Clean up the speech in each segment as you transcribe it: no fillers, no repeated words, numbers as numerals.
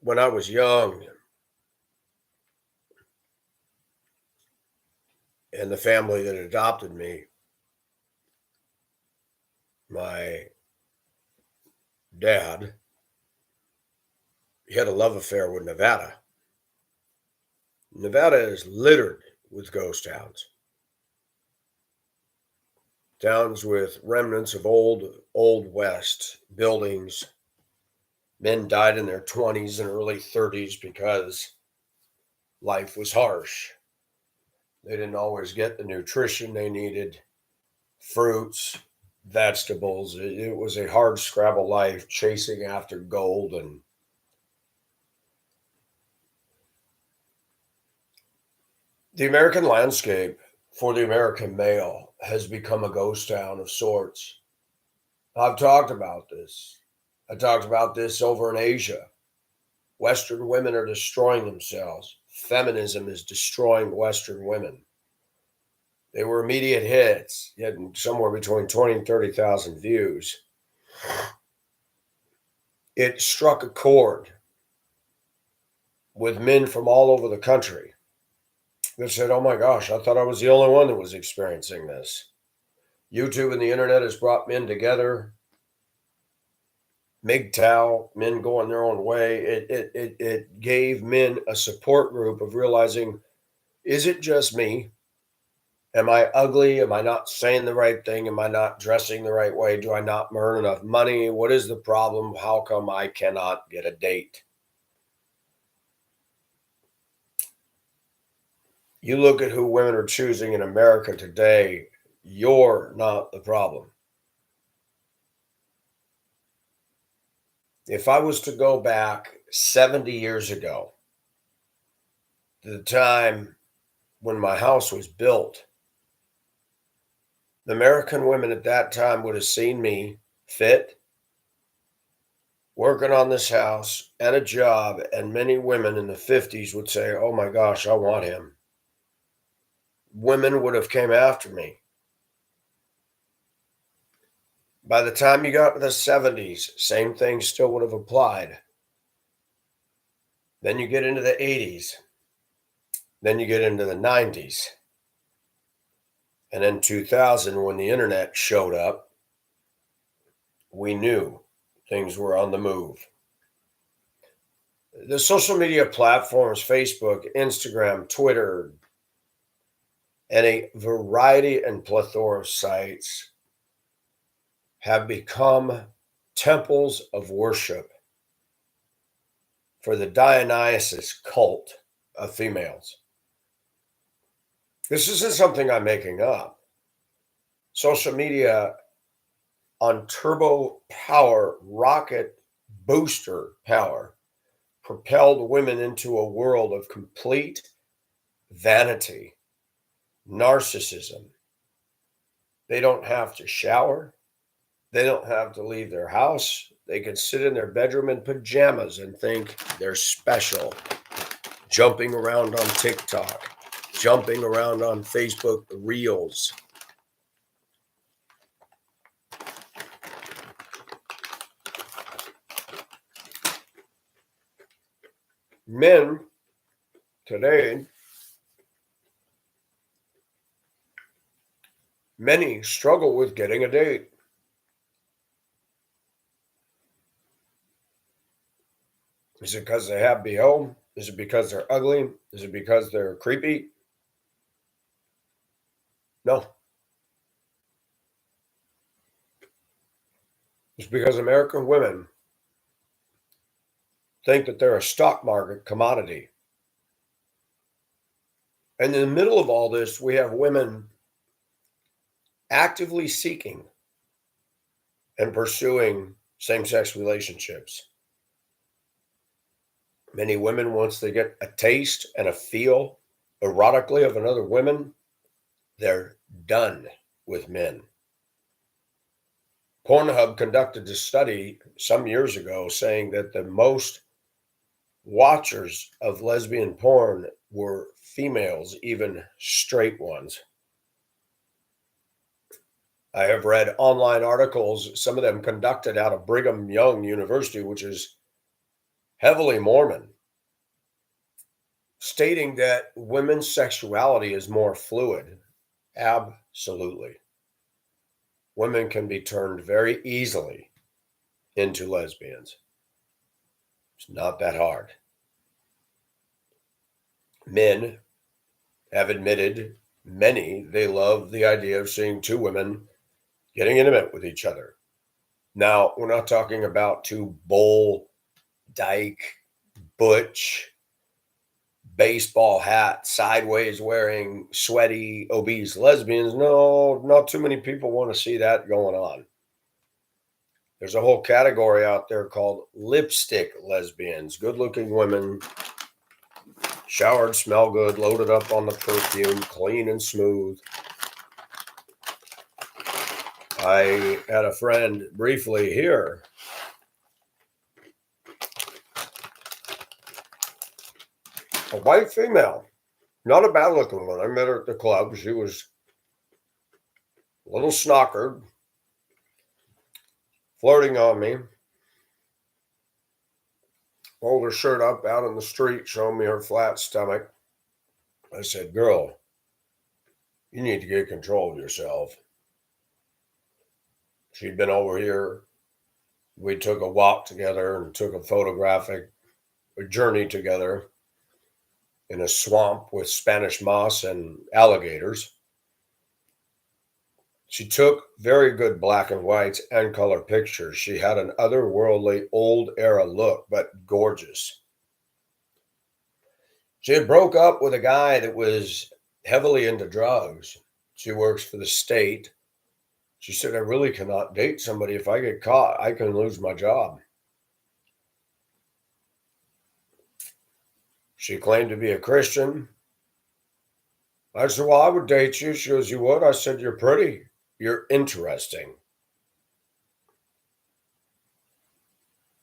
when I was young and the family that adopted me, my dad, he had a love affair with Nevada. Nevada is littered with ghost towns, towns with remnants of old West buildings. Men died in their 20s and early 30s because life was harsh. They didn't always get the nutrition they needed, fruits, vegetables. It was a hard scrabble life chasing after gold. And the American landscape for the American male has become a ghost town of sorts. I've talked about this. I talked about this over in Asia. Western women are destroying themselves. Feminism is destroying Western women. They were immediate hits, getting somewhere between 20 and 30,000 views. It struck a chord with men from all over the country that said, oh my gosh, I thought I was the only one that was experiencing this. YouTube and the internet has brought men together. MGTOW, men going their own way. It gave men a support group of realizing, is it just me? Am I ugly? Am I not saying the right thing? Am I not dressing the right way? Do I not earn enough money? What is the problem? How come I cannot get a date? You look at who women are choosing in America today, you're not the problem. If I was to go back 70 years ago, to the time when my house was built, the American women at that time would have seen me fit, working on this house and a job, and many women in the 50s would say, oh my gosh, I want him. Women would have came after me. By the time you got to the 70s, same thing still would have applied. Then you get into the 80s. Then you get into the 90s. And in 2000, when the internet showed up, we knew things were on the move. The social media platforms, Facebook, Instagram, Twitter, and a variety and plethora of sites have become temples of worship for the Dionysus cult of females. This isn't something I'm making up. Social media on turbo power, rocket booster power, propelled women into a world of complete vanity, narcissism. They don't have to shower. They don't have to leave their house. They can sit in their bedroom in pajamas and think they're special, jumping around on TikTok, jumping around on Facebook Reels. Men today, many struggle with getting a date. Is it because they have BO? Is it because they're ugly? Is it because they're creepy? No. It's because American women think that they're a stock market commodity. And in the middle of all this, we have women actively seeking and pursuing same-sex relationships. Many women, once they get a taste and a feel erotically of another woman, they're done with men. Pornhub conducted a study some years ago saying that the most watchers of lesbian porn were females, even straight ones. I have read online articles, some of them conducted out of Brigham Young University, which is heavily Mormon, stating that women's sexuality is more fluid. Absolutely. Women can be turned very easily into lesbians. It's not that hard. Men have admitted, many, they love the idea of seeing two women getting intimate with each other. Now, we're not talking about two bull, dyke, butch, baseball hat, sideways wearing, sweaty, obese lesbians. No, not too many people want to see that going on. There's a whole category out there called lipstick lesbians, good looking women, showered, smell good, loaded up on the perfume, clean and smooth. I had a friend briefly here. A white female, not a bad looking one. I met her at the club. She was a little snockered, flirting on me. Rolled her shirt up out in the street, showing me her flat stomach. I said, "Girl, you need to get control of yourself." She'd been over here. We took a walk together and took a photographic journey together in a swamp with Spanish moss and alligators. She took very good black and whites and color pictures. She had an otherworldly, old era look, but gorgeous. She had broke up with a guy that was heavily into drugs. She works for the state. She said, "I really cannot date somebody. If I get caught, I can lose my job." She claimed to be a Christian. I said, "Well, I would date you." She goes, "You would?" I said, "You're pretty. You're interesting."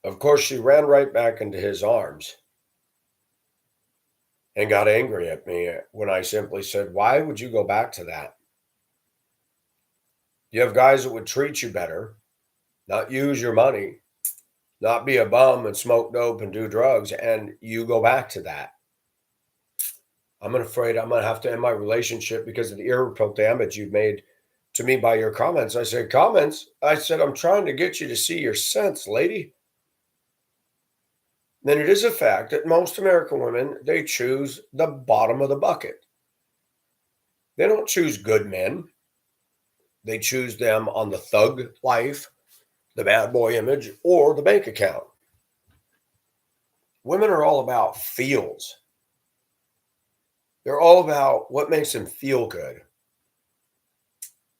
Of course, she ran right back into his arms and got angry at me when I simply said, "Why would you go back to that? You have guys that would treat you better, not use your money, not be a bum and smoke dope and do drugs, and you go back to that. I'm afraid I'm going to have to end my relationship because of the irreparable damage you've made to me by your comments." I said, "Comments?" I said, "I'm trying to get you to see your sense, lady." Then it is a fact that most American women, they choose the bottom of the bucket. They don't choose good men. They choose them on the thug life, the bad boy image, or the bank account. Women are all about feels. They're all about what makes them feel good.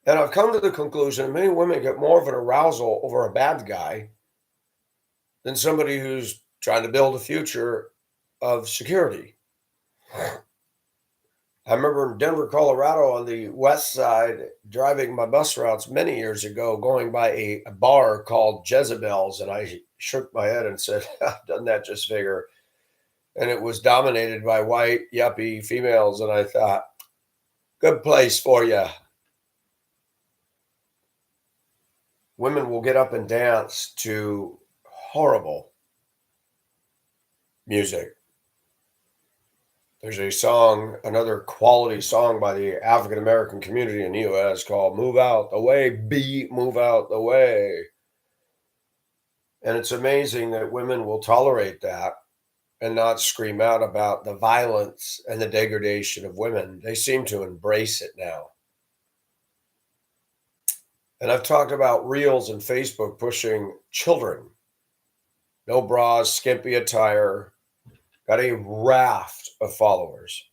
And I've come to the conclusion many women get more of an arousal over a bad guy than somebody who's trying to build a future of security. I remember in Denver, Colorado, on the west side, driving my bus routes many years ago, going by a bar called Jezebel's, and I shook my head and said, "Doesn't that just figure?" And it was dominated by white, yuppie females, and I thought, good place for you. Women will get up and dance to horrible music. There's a song, another quality song by the African American community in the US called "Move Out the Way, B, Move Out the Way." And it's amazing that women will tolerate that and not scream out about the violence and the degradation of women. They seem to embrace it now. And I've talked about Reels and Facebook pushing children. No bras, skimpy attire, got a raft of followers.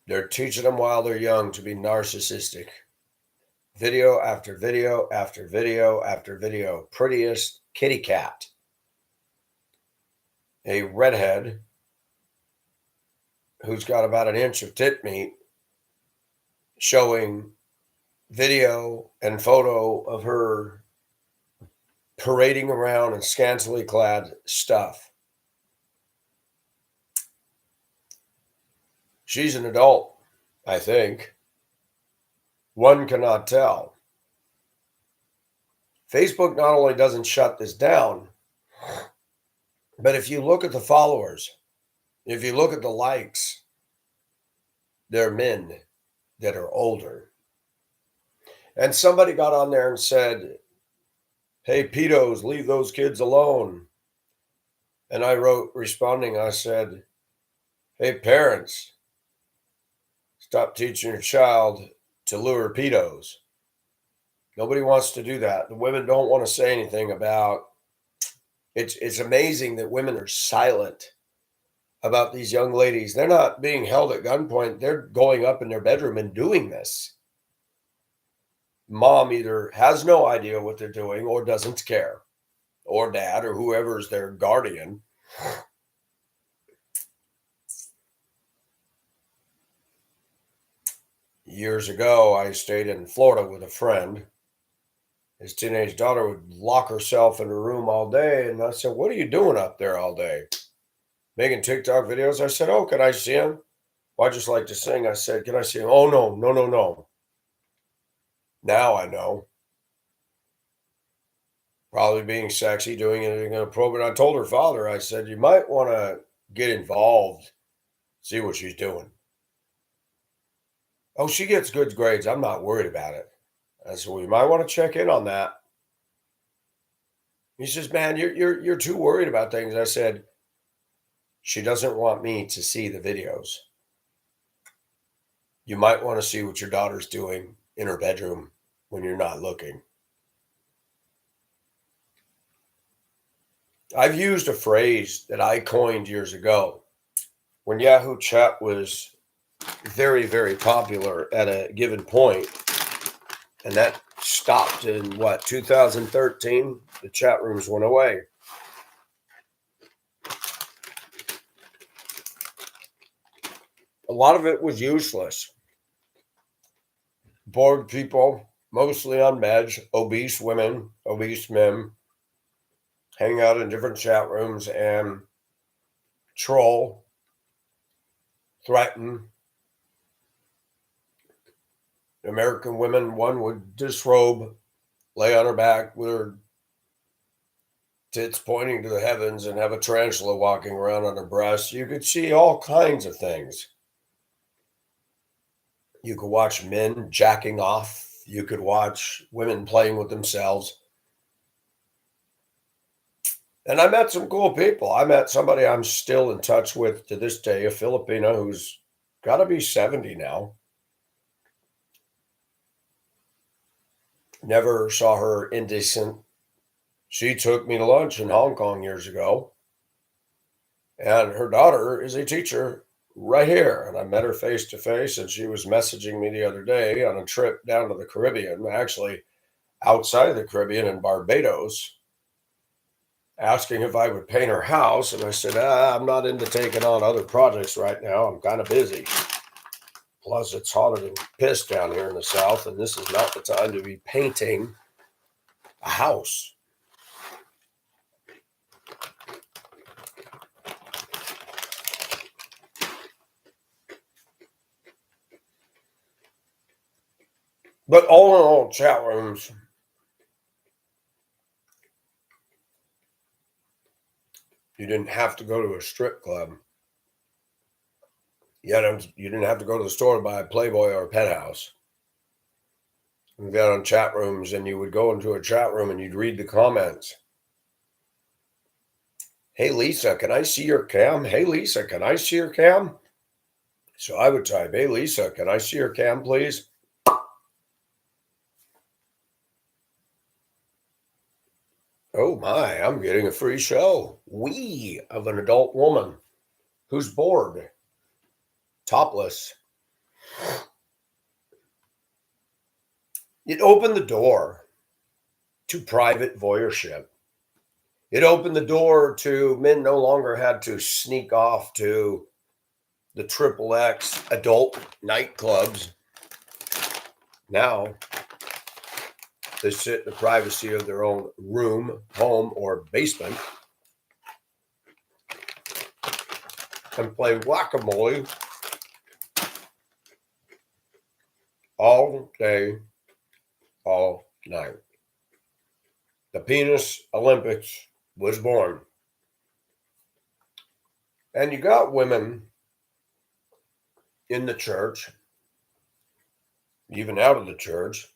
They're teaching them while they're young to be narcissistic. Video after video after video after video. Prettiest kitty cat. A redhead who's got about an inch of tit meat showing video and photo of her parading around in scantily clad stuff. She's an adult, I think. One cannot tell. Facebook not only doesn't shut this down, But if you look at the followers, if you look at the likes, they're men that are older. And somebody got on there and said, "Hey, pedos, leave those kids alone." And I wrote, responding, I said, "Hey, parents, stop teaching your child to lure pedos." Nobody wants to do that. The women don't want to say anything about it. It's amazing that women are silent about these young ladies. They're not being held at gunpoint. They're going up in their bedroom and doing this. Mom either has no idea what they're doing or doesn't care, or dad or whoever's their guardian. Years ago, I stayed in Florida with a friend. His teenage daughter would lock herself in her room all day. And I said, "What are you doing up there all day?" "Making TikTok videos." I said, "Oh, can I see him?" "Well, I just like to sing." I said, "Can I see him?" "Oh, no, no, no, no." Now I know. Probably being sexy, doing anything inappropriate. I told her father, I said, "You might want to get involved, see what she's doing." "Oh, she gets good grades. I'm not worried about it." I said, "Well, you might want to check in on that." He says, "Man, you're too worried about things." I said, "She doesn't want me to see the videos. You might want to see what your daughter's doing in her bedroom when you're not looking." I've used a phrase that I coined years ago when Yahoo Chat was very, very popular at a given point, and that stopped in what, 2013? The chat rooms went away. A lot of it was useless. Bored people, mostly on meds, obese women, obese men, hang out in different chat rooms and troll, threaten. American women, one would disrobe, lay on her back with her tits pointing to the heavens and have a tarantula walking around on her breast. You could see all kinds of things. You could watch men jacking off. You could watch women playing with themselves. And I met some cool people. I met somebody I'm still in touch with to this day, a Filipina who's got to be 70 now. Never saw her indecent. She took me to lunch in Hong Kong years ago. And her daughter is a teacher right here. And I met her face to face, and she was messaging me the other day on a trip down to the Caribbean, actually outside of the Caribbean in Barbados, asking if I would paint her house. And I said, I'm not into taking on other projects right now. I'm kind of busy. Plus, it's hotter than piss down here in the South, and this is not the time to be painting a house. But all in all, chat rooms, you didn't have to go to a strip club. You didn't have to go to the store to buy a Playboy or a penthouse. We got on chat rooms, and you would go into a chat room and you'd read the comments. "Hey, Lisa, can I see your cam? Hey, Lisa, can I see your cam?" So I would type, "Hey, Lisa, can I see your cam, please?" "Oh my, I'm getting a free show. We of an adult woman who's bored, topless." It opened the door to private voyeurship. It opened the door to men no longer had to sneak off to the triple X adult nightclubs. Now they sit in the privacy of their own room, home, or basement and play whack-a-mole all day, all night. The penis Olympics was born. And you got women in the church, even out of the church,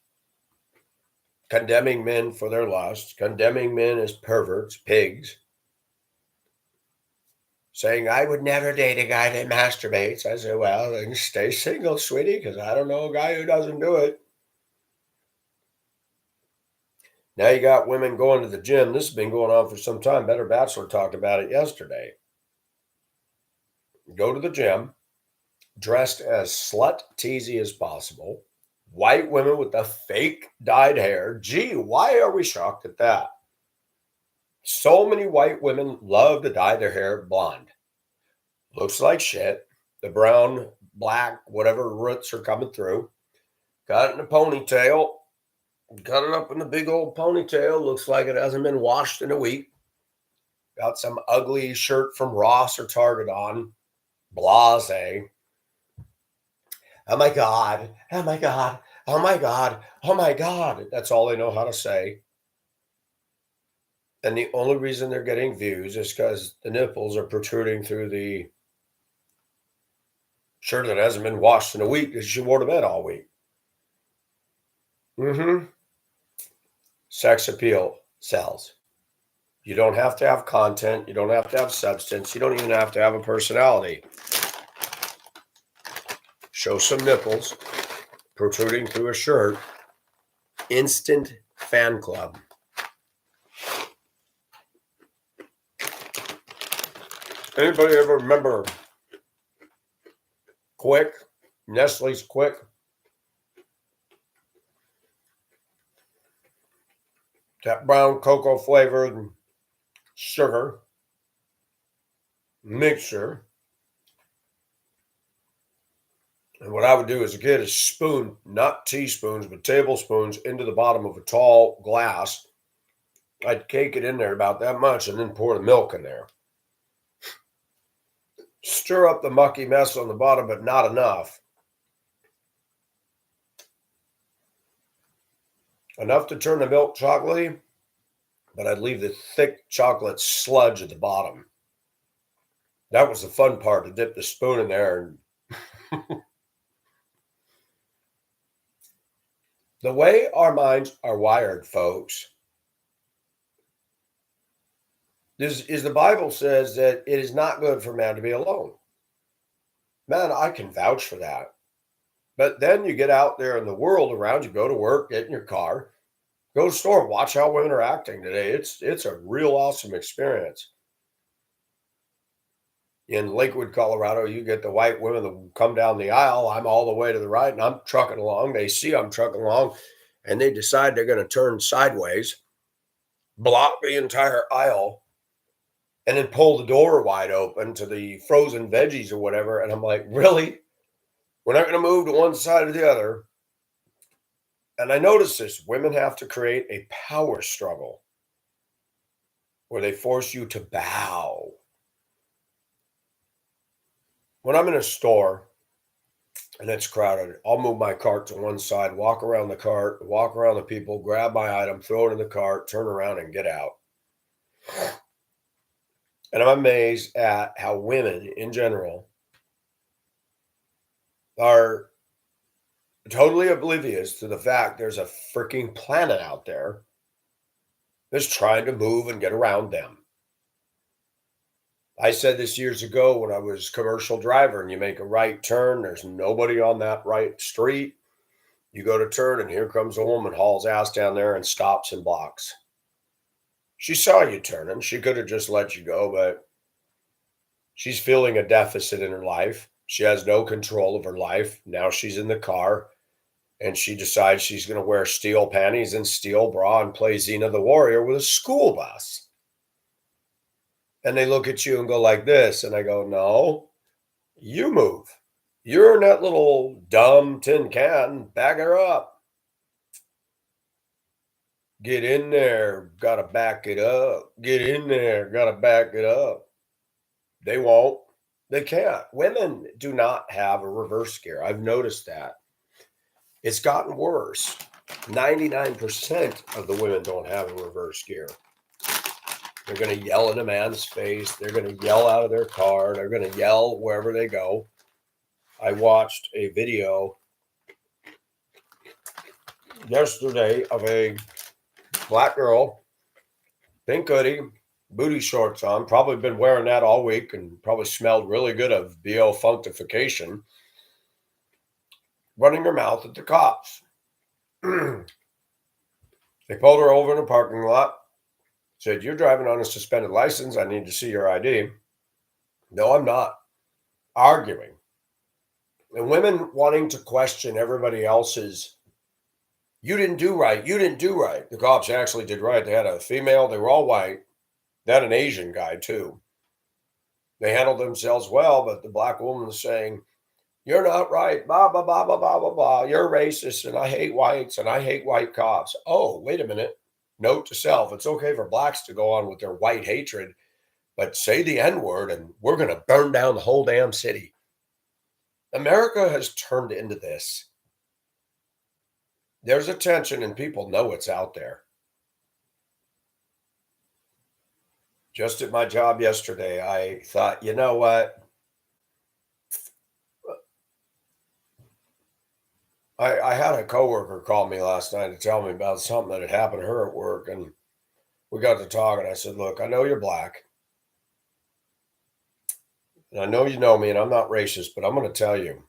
condemning men for their lust, condemning men as perverts, pigs, saying, I would never date a guy that masturbates. I said, well, then stay single, sweetie, because I don't know a guy who doesn't do it. Now you got women going to the gym. This has been going on for some time. Better Bachelor talked about it yesterday. Go to the gym, dressed as slut-teasy as possible. White women with the fake dyed hair. Gee, why are we shocked at that? So many white women love to dye their hair blonde. Looks like shit. The brown, black, whatever roots are coming through. Got it in a ponytail. Cut it up in the big old ponytail. Looks like it hasn't been washed in a week. Got some ugly shirt from Ross or Target on. Blase. Oh my God. Oh my God. Oh my God. Oh my God. That's all they know how to say. And the only reason they're getting views is because the nipples are protruding through the shirt that hasn't been washed in a week because she wore to bed all week. Sex appeal sells. You don't have to have content. You don't have to have substance. You don't even have to have a personality. Show some nipples protruding through a shirt. Instant fan club. Anybody ever remember Quick? Nestle's Quick? That brown cocoa flavored sugar mixture. And what I would do as a kid is spoon, not teaspoons, but tablespoons into the bottom of a tall glass. I'd cake it in there about that much and then pour the milk in there. Stir up the mucky mess on the bottom, but not enough. Enough to turn the milk chocolatey, but I'd leave the thick chocolate sludge at the bottom. That was the fun part, to dip the spoon in there. And the way our minds are wired, folks, is the Bible says that it is not good for man to be alone. Man, I can vouch for that. But then you get out there in the world around you, go to work, get in your car, go to the store, watch how women are acting today. It's a real awesome experience. In Lakewood, Colorado, you get the white women that come down the aisle. I'm all the way to the right and I'm trucking along. They see I'm trucking along and they decide they're going to turn sideways, block the entire aisle, and then pull the door wide open to the frozen veggies or whatever. And I'm like, really? We're not going to move to one side or the other. And I notice this. Women have to create a power struggle where they force you to bow. When I'm in a store and it's crowded, I'll move my cart to one side, walk around the cart, walk around the people, grab my item, throw it in the cart, turn around and get out. And I'm amazed at how women in general are totally oblivious to the fact there's a freaking planet out there that's trying to move and get around them. I said this years ago when I was commercial driver and you make a right turn, there's nobody on that right street. You go to turn and here comes a woman, hauls ass down there and stops and blocks. She saw you turning. She could have just let you go, but she's feeling a deficit in her life. She has no control of her life. Now she's in the car and she decides she's going to wear steel panties and steel bra and play Xena the Warrior with a school bus. And they look at you and go like this. And I go, no, you move. You're in that little dumb tin can. Back her up. Get in there. Got to back it up. Get in there. Got to back it up. They won't. They can't. Women do not have a reverse gear. I've noticed that. It's gotten worse. 99% of the women don't have a reverse gear. They're going to yell in a man's face. They're going to yell out of their car. They're going to yell wherever they go. I watched a video yesterday of a black girl, pink hoodie, booty shorts on, probably been wearing that all week and probably smelled really good of BO functification, running her mouth at the cops. They pulled her over in a parking lot, said, "You're driving on a suspended license. I need to see your ID." No, I'm not. Arguing. And women wanting to question everybody else's, "You didn't do right. You didn't do right." The cops actually did right. They had a female. They were all white. They had an Asian guy, too. They handled themselves well, but the black woman was saying, "You're not right. Blah, blah, blah, blah, blah, blah, blah. You're racist, and I hate whites, and I hate white cops." Oh, wait a minute. Note to self, it's okay for blacks to go on with their white hatred, but say the N word, and we're going to burn down the whole damn city. America has turned into this. There's a tension, and people know it's out there. Just at my job yesterday, I thought, you know what? I had a coworker call me last night to tell me about something that had happened to her at work, and we got to talking. I said, "Look, I know you're black, and I know you know me, and I'm not racist, but I'm going to tell you,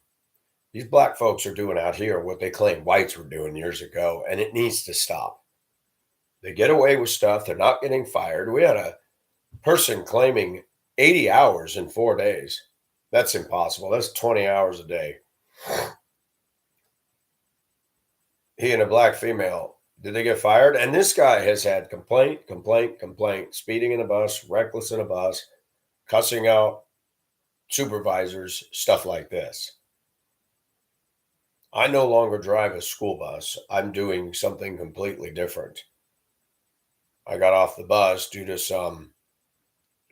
these black folks are doing out here what they claimed whites were doing years ago, and it needs to stop. They get away with stuff. They're not getting fired. We had a person claiming 80 hours in 4 days. That's impossible. That's 20 hours a day. He and a black female. Did they get fired?" And this guy has had complaint, speeding in a bus, reckless in a bus, cussing out supervisors, stuff like this. I no longer drive a school bus. I'm doing something completely different. I got off the bus due to some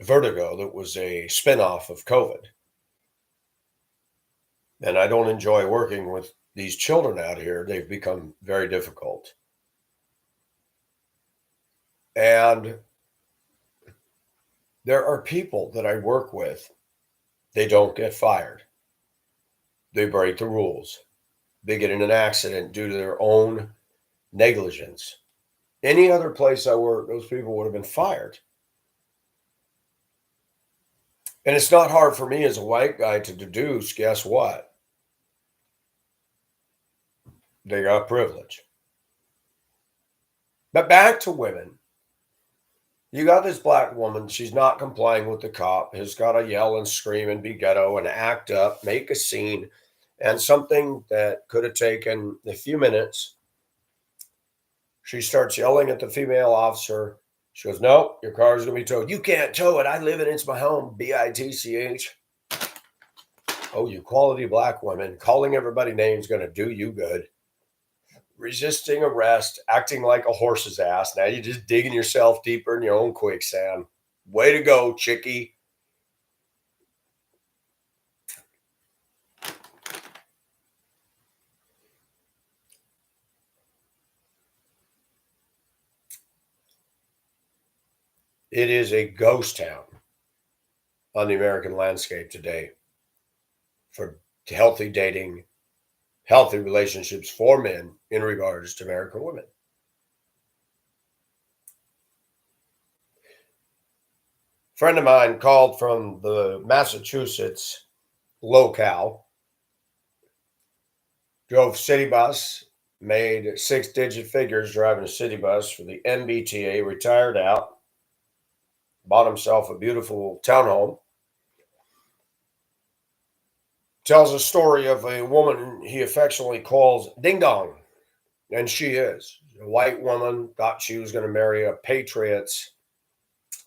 vertigo that was a spinoff of COVID. And I don't enjoy working with these children out here. They've become very difficult. And there are people that I work with, they don't get fired. They break the rules. They get in an accident due to their own negligence. Any other place I work, those people would have been fired. And it's not hard for me as a white guy to deduce, guess what? They got privilege. But back to women. You got this black woman, she's not complying with the cop, has got to yell and scream and be ghetto and act up, make a scene, and something that could have taken a few minutes. She starts yelling at the female officer. She goes, "No, your car's going to be towed." "You can't tow it. I live in it. It's my home." BITCH. Oh, you quality black women. Calling everybody names going to do you good. Resisting arrest, acting like a horse's ass. Now you're just digging yourself deeper in your own quicksand. Way to go, chickie. It is a ghost town on the American landscape today for healthy dating, healthy relationships for men in regards to American women. A friend of mine called from the Massachusetts locale, drove city bus, made six-digit figures driving a city bus for the MBTA, retired out, bought himself a beautiful townhome. Tells a story of a woman he affectionately calls Ding Dong. And she is. A white woman, thought she was going to marry a Patriots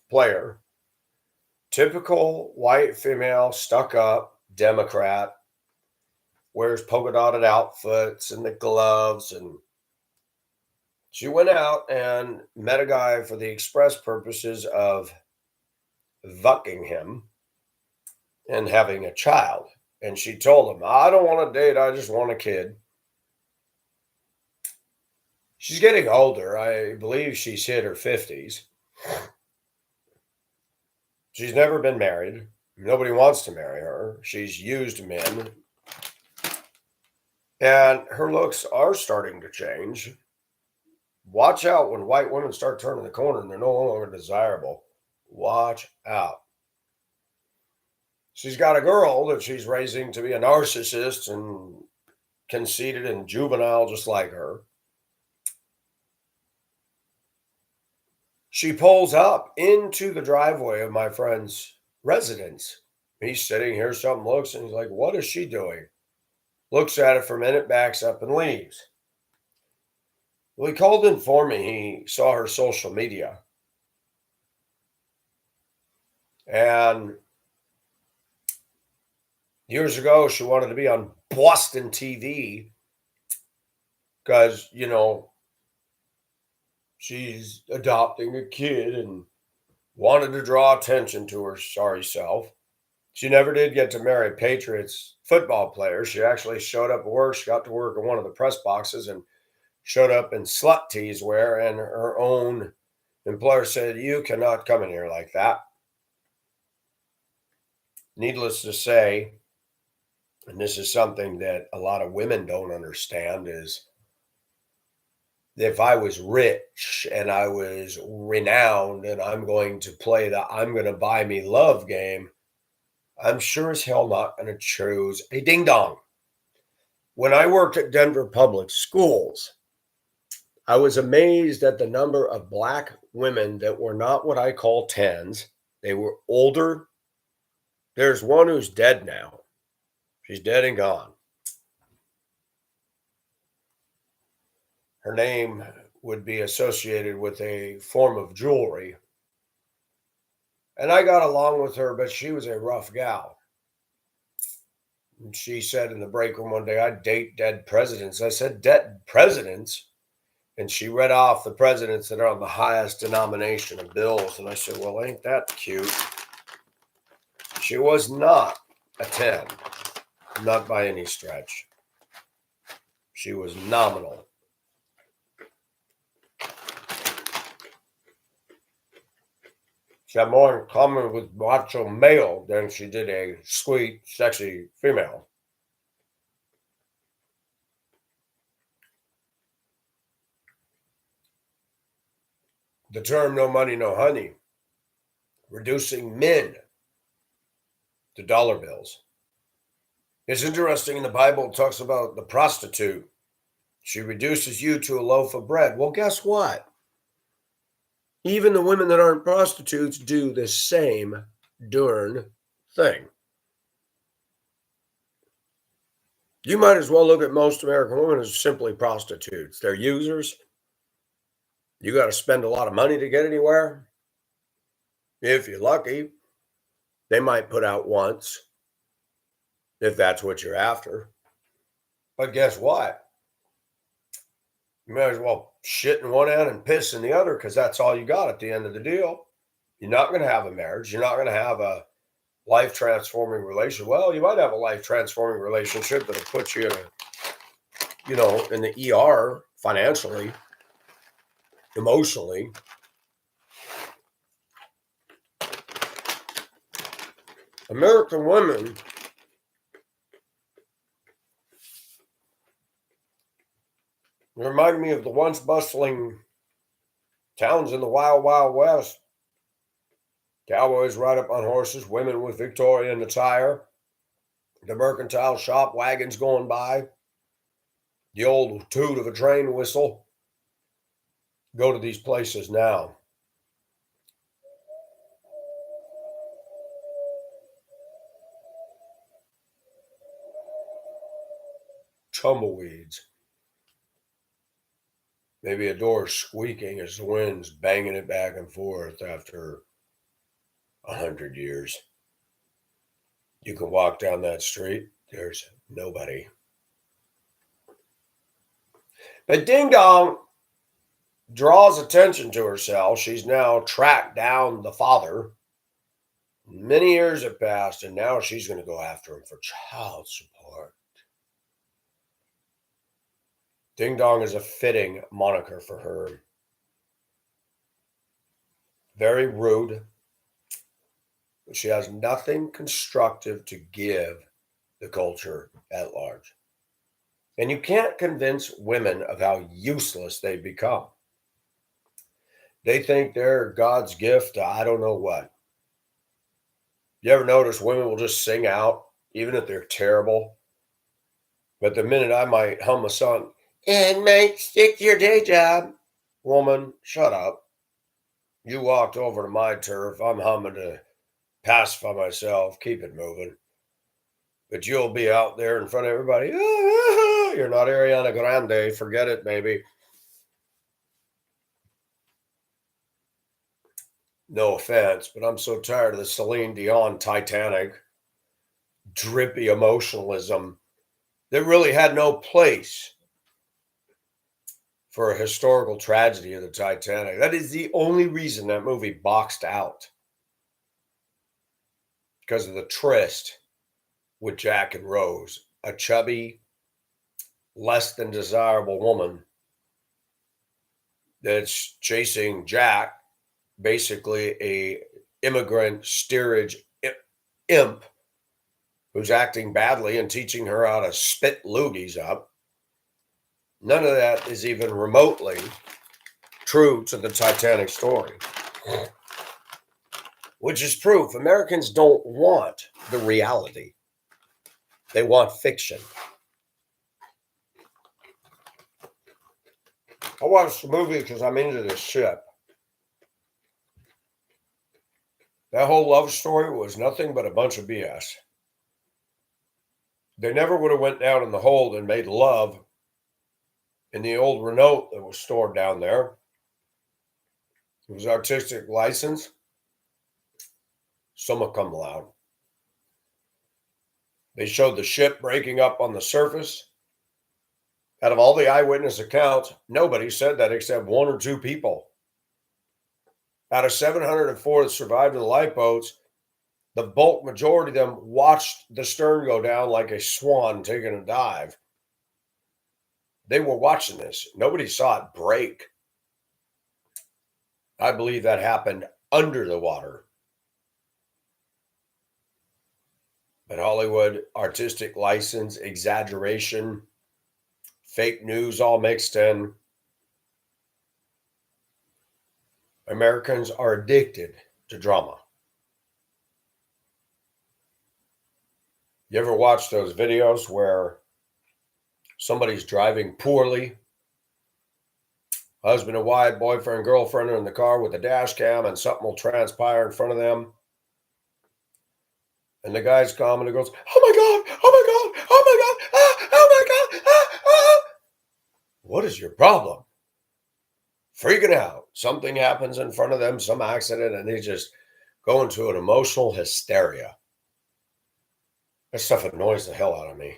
player. Typical white female, stuck up, Democrat, wears polka dotted outfits and the gloves. And she went out and met a guy for the express purposes of fucking him and having a child. And she told him, "I don't want to date. I just want a kid." She's getting older. I believe she's hit her 50s. She's never been married. Nobody wants to marry her. She's used men. And her looks are starting to change. Watch out when white women start turning the corner and they're no longer desirable. Watch out. She's got a girl that she's raising to be a narcissist and conceited and juvenile, just like her. She pulls up into the driveway of my friend's residence. He's sitting here, something looks, and he's like, "What is she doing?" Looks at it for a minute, backs up, and leaves. Well, he called to inform me he saw her social media. And years ago, she wanted to be on Boston TV because, she's adopting a kid and wanted to draw attention to her sorry self. She never did get to marry a Patriots football player. She actually showed up at work. She got to work in one of the press boxes and showed up in slut tees wear, and her own employer said, "You cannot come in here like that." Needless to say, and this is something that a lot of women don't understand, is if I was rich and I was renowned and I'm going to play the "I'm going to buy me love" game, I'm sure as hell not going to choose a ding dong. When I worked at Denver Public Schools, I was amazed at the number of Black women that were not what I call tens. They were older. There's one who's dead now. She's dead and gone. Her name would be associated with a form of jewelry. And I got along with her, but she was a rough gal. And she said in the break room one day, "I date dead presidents." I said, "Dead presidents?" And she read off the presidents that are on the highest denomination of bills. And I said, "Well, ain't that cute?" She was not a 10, not by any stretch. She was nominal. She had more in common with macho male than she did a sweet, sexy female. The term "no money, no honey," reducing men to dollar bills. It's interesting in the Bible, it talks about the prostitute. She reduces you to a loaf of bread. Well, guess what? Even the women that aren't prostitutes do the same darn thing. You might as well look at most American women as simply prostitutes. They're users. You got to spend a lot of money to get anywhere. If you're lucky, they might put out once, if that's what you're after. But guess what? You might as well shit in one end and piss in the other because that's all you got at the end of the deal. You're not going to have a marriage. You're not going to have a life transforming relationship. Well, you might have a life transforming relationship that'll put you in in the ER financially, emotionally. American women remind me of the once bustling towns in the wild, wild west. Cowboys ride up on horses, women with Victorian attire, the mercantile shop wagons going by, the old toot of a train whistle. Go to these places now. Tumbleweeds. Maybe a door squeaking as the wind's banging it back and forth after 100 years. You can walk down that street, there's nobody. But Ding Dong draws attention to herself. She's now tracked down the father. Many years have passed, and now she's going to go after him for child support. Ding Dong is a fitting moniker for her. Very rude, She has nothing constructive to give the culture at large. And you can't convince women of how useless they become. They think they're God's gift to I don't know what. You ever notice women will just sing out, even if they're terrible? But the minute I might hum a song, and mate, stick to your day job. Woman, shut up. You walked over to my turf. I'm humming to pacify myself. Keep it moving. But you'll be out there in front of everybody. You're not Ariana Grande. Forget it, baby. No offense, but I'm so tired of the Celine Dion Titanic drippy emotionalism that really had no place for a historical tragedy of the Titanic. That is the only reason that movie boxed out, because of the tryst with Jack and Rose, a chubby, less than desirable woman that's chasing Jack, basically a immigrant steerage imp who's acting badly and teaching her how to spit loogies up. None of that is even remotely true to the Titanic story, which is proof Americans don't want the reality. They want fiction. I watched the movie because I'm into this ship. That whole love story was nothing but a bunch of BS. They never would have went down in the hold and made love in the old Renault that was stored down there. It was artistic license. Summa cum laude. They showed the ship breaking up on the surface. Out of all the eyewitness accounts, nobody said that except one or two people. Out of 704 that survived in the lifeboats, the bulk majority of them watched the stern go down like a swan taking a dive. They were watching this. Nobody saw it break. I believe that happened under the water. But Hollywood, artistic license, exaggeration, fake news all mixed in. Americans are addicted to drama. You ever watch those videos where somebody's driving poorly? Husband and wife, boyfriend, girlfriend are in the car with a dash cam and something will transpire in front of them. And the guy's calm and goes, oh my God, oh my God, oh my God, ah, oh my God, ah, ah. What is your problem? Freaking out. Something happens in front of them, some accident, and they just go into an emotional hysteria. That stuff annoys the hell out of me.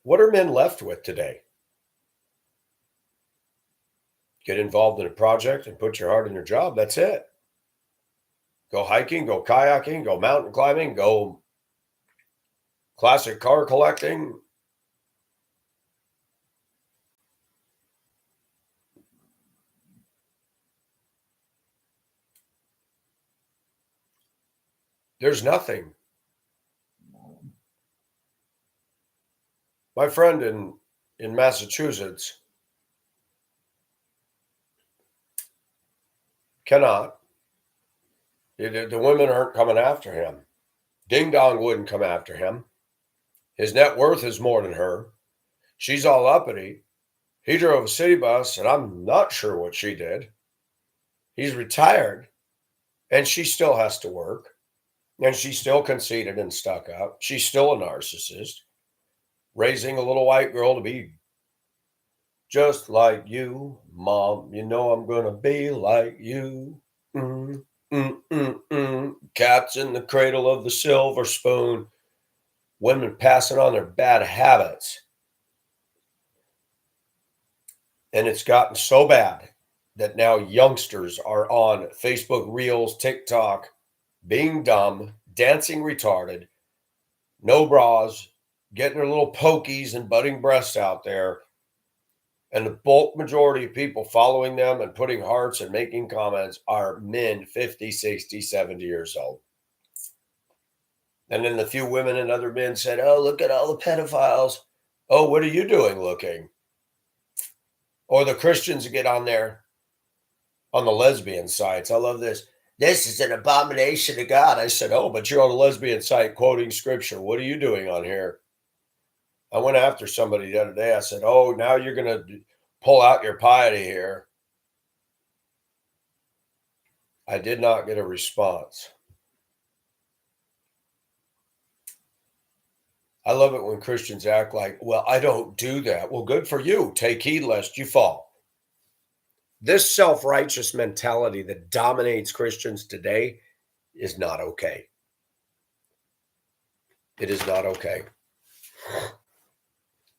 What are men left with today? Get involved in a project and put your heart in your job. That's it. Go hiking, go kayaking, go mountain climbing, go classic car collecting. There's nothing. My friend in Massachusetts cannot. The women aren't coming after him. Ding Dong wouldn't come after him. His net worth is more than her. She's all uppity. He drove a city bus, and I'm not sure what she did. He's retired, and she still has to work. And she's still conceited and stuck up. She's still a narcissist, raising a little white girl to be just like you, Mom. You know I'm going to be like you. Mm, mm, mm, mm. Cats in the cradle of the silver spoon. Women passing on their bad habits. And it's gotten so bad that now youngsters are on Facebook Reels, TikTok, being dumb, dancing retarded, no bras, getting their little pokies and budding breasts out there. And the bulk majority of people following them and putting hearts and making comments are men 50, 60, 70 years old. And then the few women and other men said, oh, look at all the pedophiles. Oh, what are you doing looking? Or the Christians get on there on the lesbian sites. I love this. This is an abomination to God. I said, oh, but you're on a lesbian site quoting scripture. What are you doing on here? I went after somebody the other day. I said, oh, now you're going to pull out your piety here. I did not get a response. I love it when Christians act like, well, I don't do that. Well, good for you. Take heed lest you fall. This self-righteous mentality that dominates Christians today is not okay. It is not okay.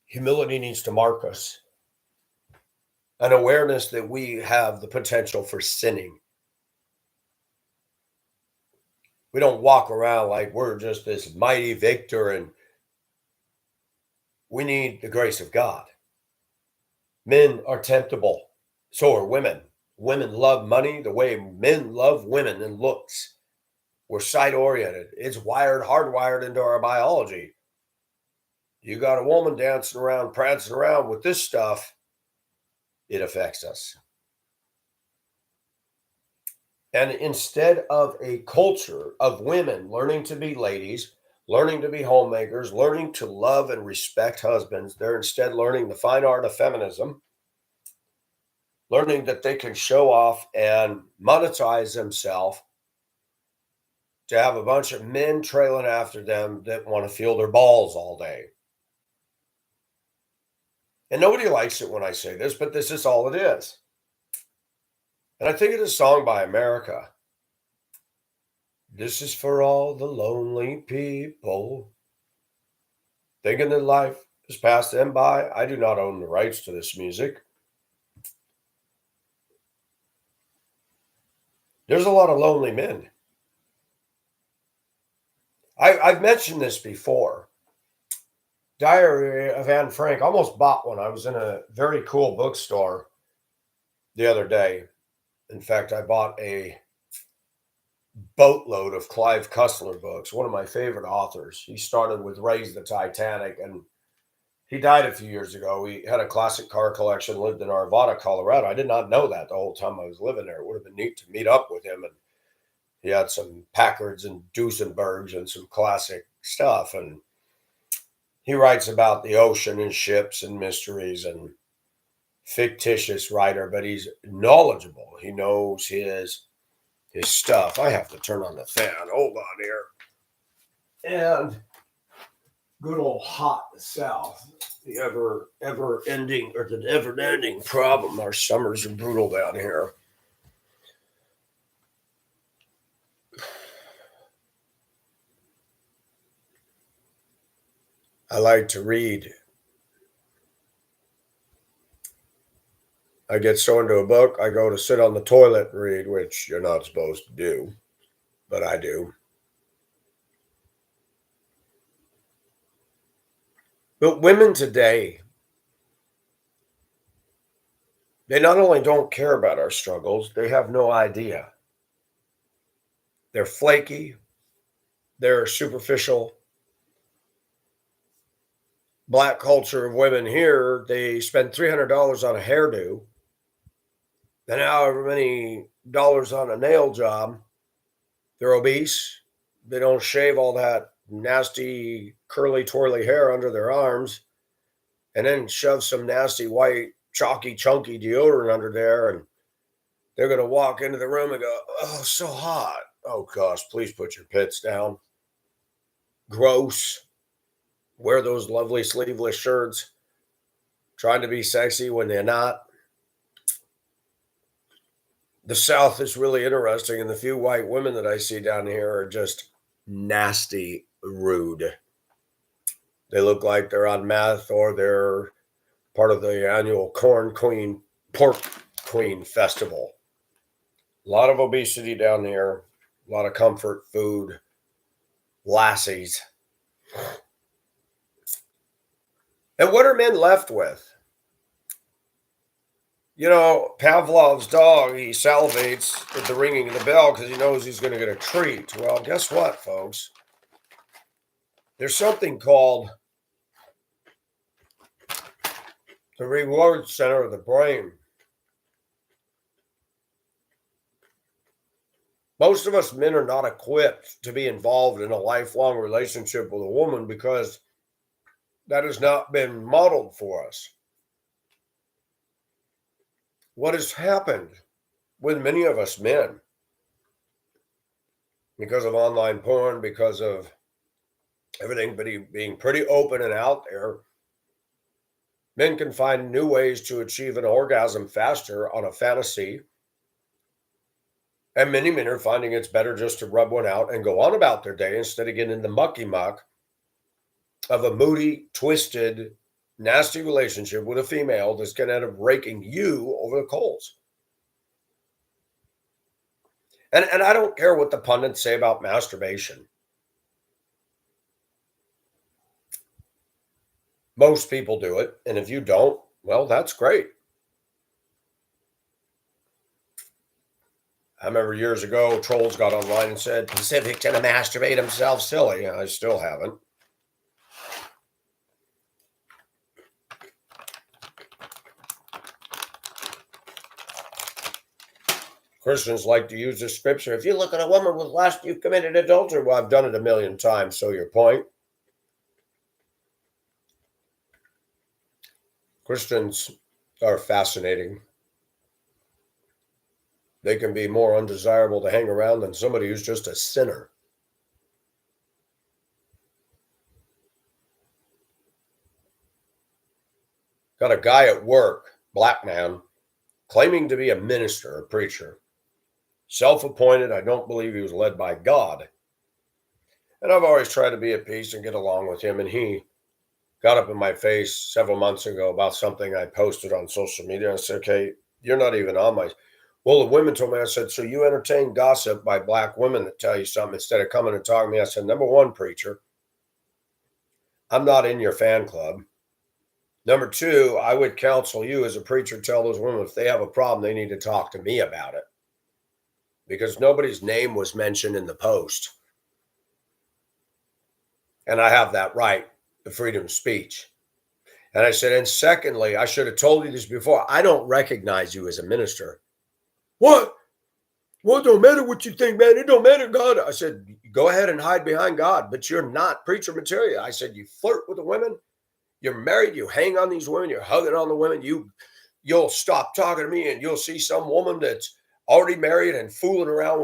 Humility needs to mark us. An awareness that we have the potential for sinning. We don't walk around like we're just this mighty victor, and we need the grace of God. Men are temptable. So are women. Women love money the way men love women and looks. We're sight-oriented. It's hardwired into our biology. You got a woman dancing around, prancing around with this stuff, it affects us. And instead of a culture of women learning to be ladies, learning to be homemakers, learning to love and respect husbands, they're instead learning the fine art of feminism, learning that they can show off and monetize themselves to have a bunch of men trailing after them that want to feel their balls all day. And nobody likes it when I say this, but this is all it is. And I think of a song by America. This is for all the lonely people thinking that life has passed them by. I do not own the rights to this music. There's a lot of lonely men. I've mentioned this before. Diary of Anne Frank. Almost bought one. I was in a very cool bookstore the other day. In fact, I bought a boatload of Clive Cussler books, one of my favorite authors. He started with Raise the Titanic, and he died a few years ago. He had a classic car collection, lived in Arvada, Colorado. I did not know that the whole time I was living there. It would have been neat to meet up with him. And he had some Packards and Duesenbergs and some classic stuff. And he writes about the ocean and ships and mysteries, and fictitious writer, but he's knowledgeable. He knows his stuff. I have to turn on the fan. Hold on here. And good old hot South, the ever ending problem. Our summers are brutal down here. I like to read. I get so into a book, I go to sit on the toilet and read, which you're not supposed to do, but I do. But women today, they not only don't care about our struggles, they have no idea. They're flaky, they're superficial. Black culture of women here, they spend $300 on a hairdo, and however many dollars on a nail job. They're obese. They don't shave all that nasty, curly, twirly hair under their arms, and then shove some nasty white, chalky, chunky deodorant under there. And they're going to walk into the room and go, oh, so hot. Oh, gosh, please put your pits down. Gross. Wear those lovely sleeveless shirts, trying to be sexy when they're not. The South is really interesting, and the few white women that I see down here are just nasty, rude. They look like they're on meth, or they're part of the annual Pork Queen Festival. A lot of obesity down here, a lot of comfort food, lassies. And what are men left with? Pavlov's dog, he salivates at the ringing of the bell because he knows he's going to get a treat. Well, guess what, folks? There's something called the reward center of the brain. Most of us men are not equipped to be involved in a lifelong relationship with a woman because that has not been modeled for us. What has happened with many of us men, because of online porn, because of everything being pretty open and out there, men can find new ways to achieve an orgasm faster on a fantasy. And many men are finding it's better just to rub one out and go on about their day instead of getting in the mucky muck of a moody, twisted, nasty relationship with a female that's going to end up raking you over the coals. And I don't care what the pundits say about masturbation. Most people do it. And if you don't, well, that's great. I remember years ago, trolls got online and said, Pacific's going to masturbate himself silly. I still haven't. Christians like to use this scripture. If you look at a woman with lust, you've committed adultery. Well, I've done it a million times, so your point. Christians are fascinating. They can be more undesirable to hang around than somebody who's just a sinner. Got a guy at work, black man, claiming to be a minister, a preacher. Self-appointed. I don't believe he was led by God. And I've always tried to be at peace and get along with him. And he got up in my face several months ago about something I posted on social media. I said, okay, you're not even on my... Well, the women told me, I said, so you entertain gossip by black women that tell you something instead of coming and talking to me. I said, number one, preacher, I'm not in your fan club. Number two, I would counsel you as a preacher, tell those women if they have a problem, they need to talk to me about it. Because nobody's name was mentioned in the post. And I have that right, the freedom of speech. And I said, and secondly, I should have told you this before, I don't recognize you as a minister. What? Well, it don't matter what you think, man. It don't matter, God. I said, go ahead and hide behind God, but you're not preacher material. I said, you flirt with the women. You're married. You hang on these women. You're hugging on the women. You'll stop talking to me and you'll see some woman that's already married and fooling around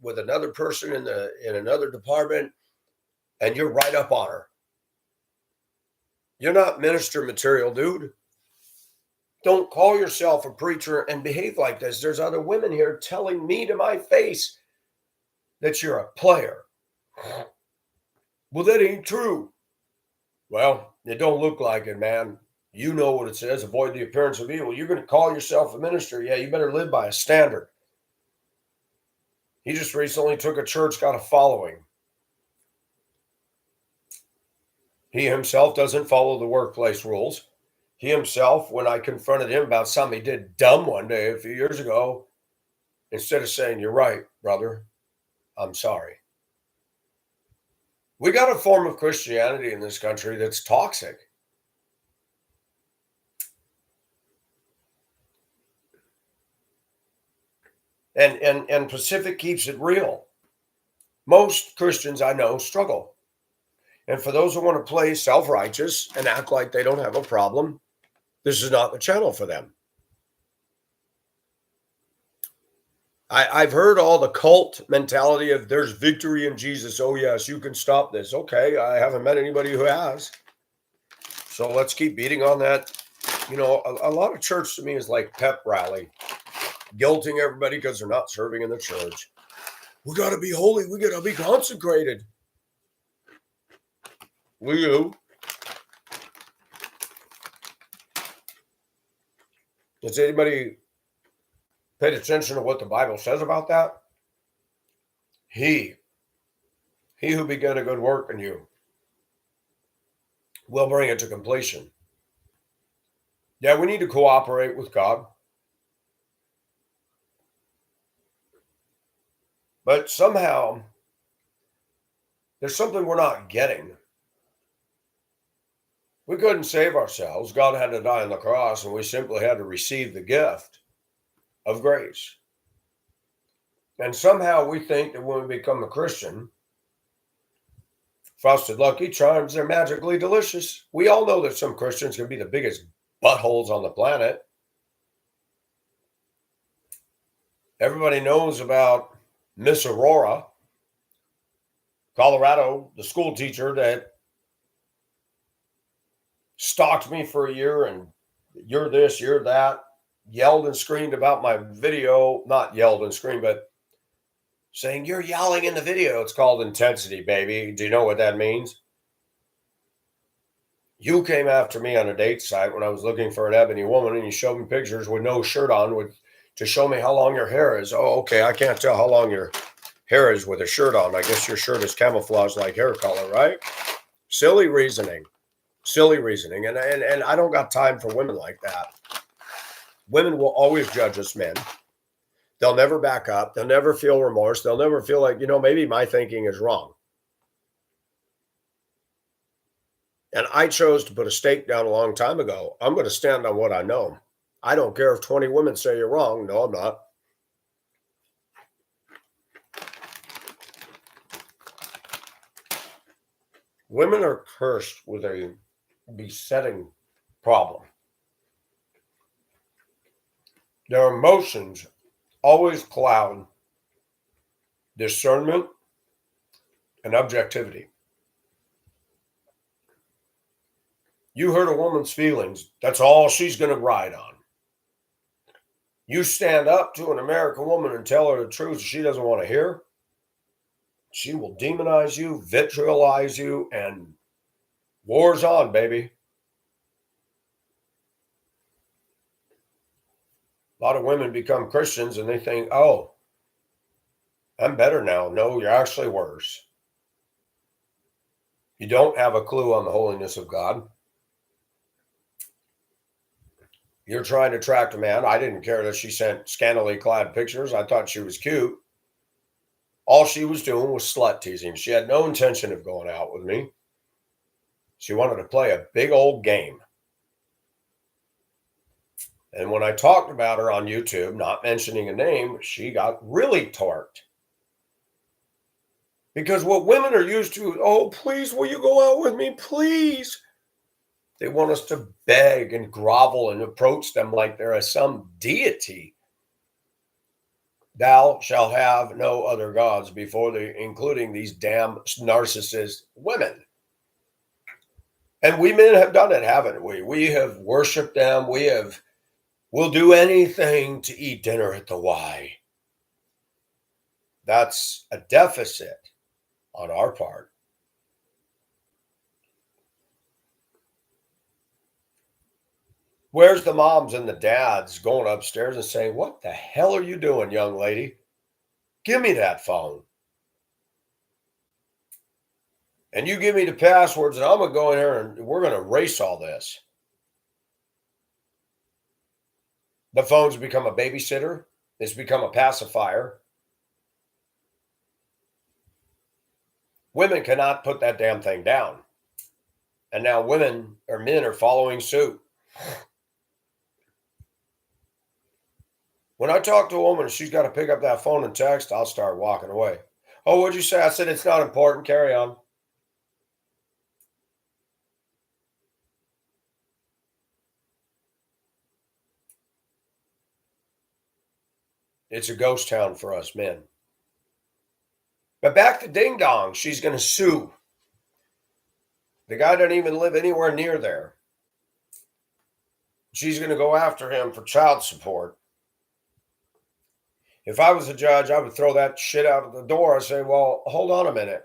with another person in another department, and you're right up on her. You're not minister material, dude. Don't call yourself a preacher and behave like this. There's other women here telling me to my face that you're a player. Well, that ain't true. Well, it don't look like it, man. You know what it says. Avoid the appearance of evil. You're going to call yourself a minister. Yeah, you better live by a standard. He just recently took a church, got a following. He himself doesn't follow the workplace rules. He himself, when I confronted him about something he did dumb one day a few years ago, instead of saying, you're right, brother, I'm sorry. We got a form of Christianity in this country that's toxic. And Pacific keeps it real. Most Christians I know struggle. And for those who want to play self-righteous and act like they don't have a problem, this is not the channel for them. I've heard all the cult mentality of there's victory in Jesus. Oh, yes, you can stop this. Okay, I haven't met anybody who has. So let's keep beating on that. A lot of church to me is like pep rally, guilting everybody because they're not serving in the church. We got to be holy. We got to be consecrated. Will you? Has anybody paid attention to what the Bible says about that? He who began a good work in you will bring it to completion. Yeah, we need to cooperate with God. But somehow there's something we're not getting. We couldn't save ourselves. God had to die on the cross, and we simply had to receive the gift of grace. And somehow we think that when we become a Christian, frosted Lucky Charms, they're magically delicious. We all know that some Christians can be the biggest buttholes on the planet. Everybody knows about Miss Aurora, Colorado, the school teacher that stalked me for a year and you're this, you're that, yelled and screamed about my video, not yelled and screamed, but saying, you're yelling in the video. It's called intensity, baby. Do you know what that means? You came after me on a date site when I was looking for an ebony woman and you showed me pictures with no shirt on to show me how long your hair is. Oh, okay. I can't tell how long your hair is with a shirt on. I guess your shirt is camouflaged like hair color, right? Silly reasoning. Silly reasoning. And I don't got time for women like that. Women will always judge us men. They'll never back up. They'll never feel remorse. They'll never feel like, maybe my thinking is wrong. And I chose to put a stake down a long time ago. I'm going to stand on what I know. I don't care if 20 women say you're wrong. No, I'm not. Women are cursed with a besetting problem. Their emotions always cloud discernment and objectivity. You hurt a woman's feelings, that's all she's going to ride on. You stand up to an American woman and tell her the truth she doesn't want to hear, she will demonize you, vitriolize you, and war's on, baby. A lot of women become Christians and they think, oh, I'm better now. No, you're actually worse. You don't have a clue on the holiness of God. You're trying to attract a man. I didn't care that she sent scantily clad pictures. I thought she was cute. All she was doing was slut teasing. She had no intention of going out with me. She wanted to play a big old game. And when I talked about her on YouTube, not mentioning a name, she got really torqued. Because what women are used to, oh, please, will you go out with me? Please. They want us to beg and grovel and approach them like they're some deity. Thou shalt have no other gods before thee, including these damn narcissist women. And we men have done it, haven't we? We have worshiped them. We'll do anything to eat dinner at the Y. That's a deficit on our part. Where's the moms and the dads going upstairs and saying, what the hell are you doing, young lady? Give me that phone. And you give me the passwords and I'm going to go in here and we're going to erase all this. The phone's become a babysitter. It's become a pacifier. Women cannot put that damn thing down. And now women or men are following suit. When I talk to a woman and she's got to pick up that phone and text, I'll start walking away. Oh, what'd you say? I said, it's not important. Carry on. It's a ghost town for us men. But back to Ding Dong. She's going to sue. The guy doesn't even live anywhere near there. She's going to go after him for child support. If I was a judge, I would throw that shit out of the door and say, well, hold on a minute.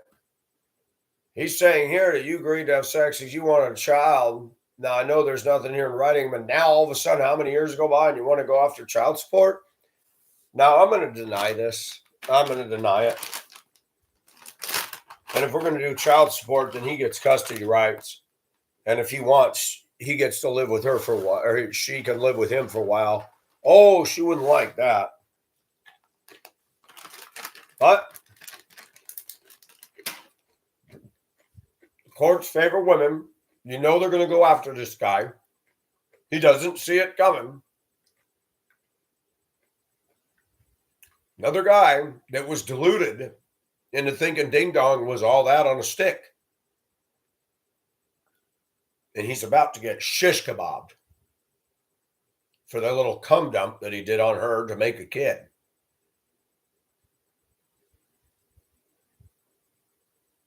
He's saying here that you agreed to have sex because you wanted a child. Now, I know there's nothing here in writing, but now all of a sudden, how many years go by and you want to go after child support? Now, I'm going to deny this. I'm going to deny it. And if we're going to do child support, then he gets custody rights. And if he wants he gets to live with her for a while, or she can live with him for a while. Oh, she wouldn't like that. But courts favor women. You know they're going to go after this guy. He doesn't see it coming. Another guy that was deluded into thinking ding dong was all that on a stick. And he's about to get shish kebabbed for that little cum dump that he did on her to make a kid.